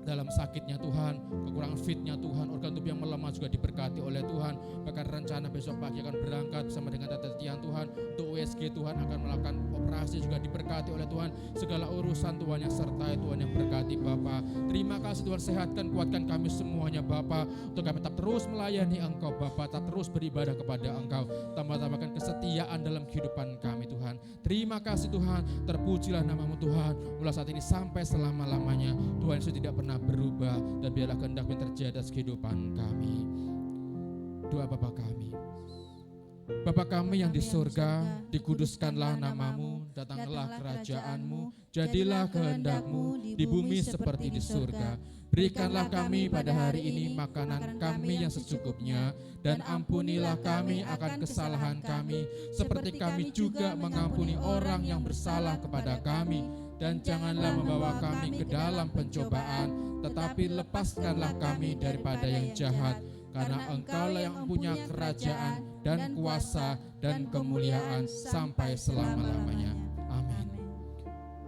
dalam sakitnya Tuhan, kekurangan fitnya Tuhan, organ tubuh yang melemah juga diberkati oleh Tuhan. Bahkan rencana besok pagi akan berangkat bersama dengan Tante Tian Tuhan untuk USG Tuhan, akan melakukan operasi juga diberkati oleh Tuhan. Segala urusan Tuhan yang sertai, Tuhan yang berkati Bapa. Terima kasih Tuhan, sehatkan, kuatkan kami semuanya Bapa, untuk kami tetap terus melayani Engkau Bapa, tetap terus beribadah kepada Engkau. Tambahkan kesetiaan dalam kehidupan kami Tuhan. Terima kasih Tuhan, terpujilah nama-Mu Tuhan, mulai saat ini sampai selama-lamanya. Tuhan Yesus tidak pernah berubah, dan biarlah kehendak yang terjadi atas kehidupan kami. Doa Bapa kami. Bapa kami yang di surga, dikuduskanlah nama-Mu, datanglah kerajaan-Mu, jadilah kehendak-Mu di bumi seperti di surga. Berikanlah kami pada hari ini makanan kami yang secukupnya, dan ampunilah kami akan kesalahan kami, seperti kami juga mengampuni orang yang bersalah kepada kami. Dan janganlah membawa kami ke dalam pencobaan, tetapi lepaskanlah kami daripada yang jahat. Karena Engkaulah yang punya kerajaan dan kuasa dan kemuliaan sampai selama-lamanya. Amin.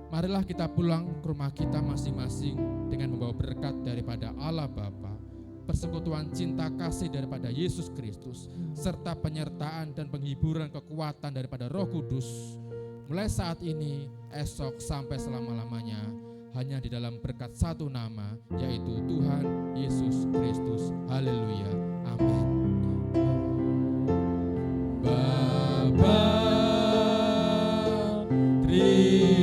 Marilah kita pulang ke rumah kita masing-masing dengan membawa berkat daripada Allah Bapa, persekutuan cinta kasih daripada Yesus Kristus, serta penyertaan dan penghiburan kekuatan daripada Roh Kudus, mulai saat ini, esok sampai selama-lamanya, hanya di dalam berkat satu nama, yaitu Tuhan Yesus Kristus. Haleluya. Amin. Bapa, terima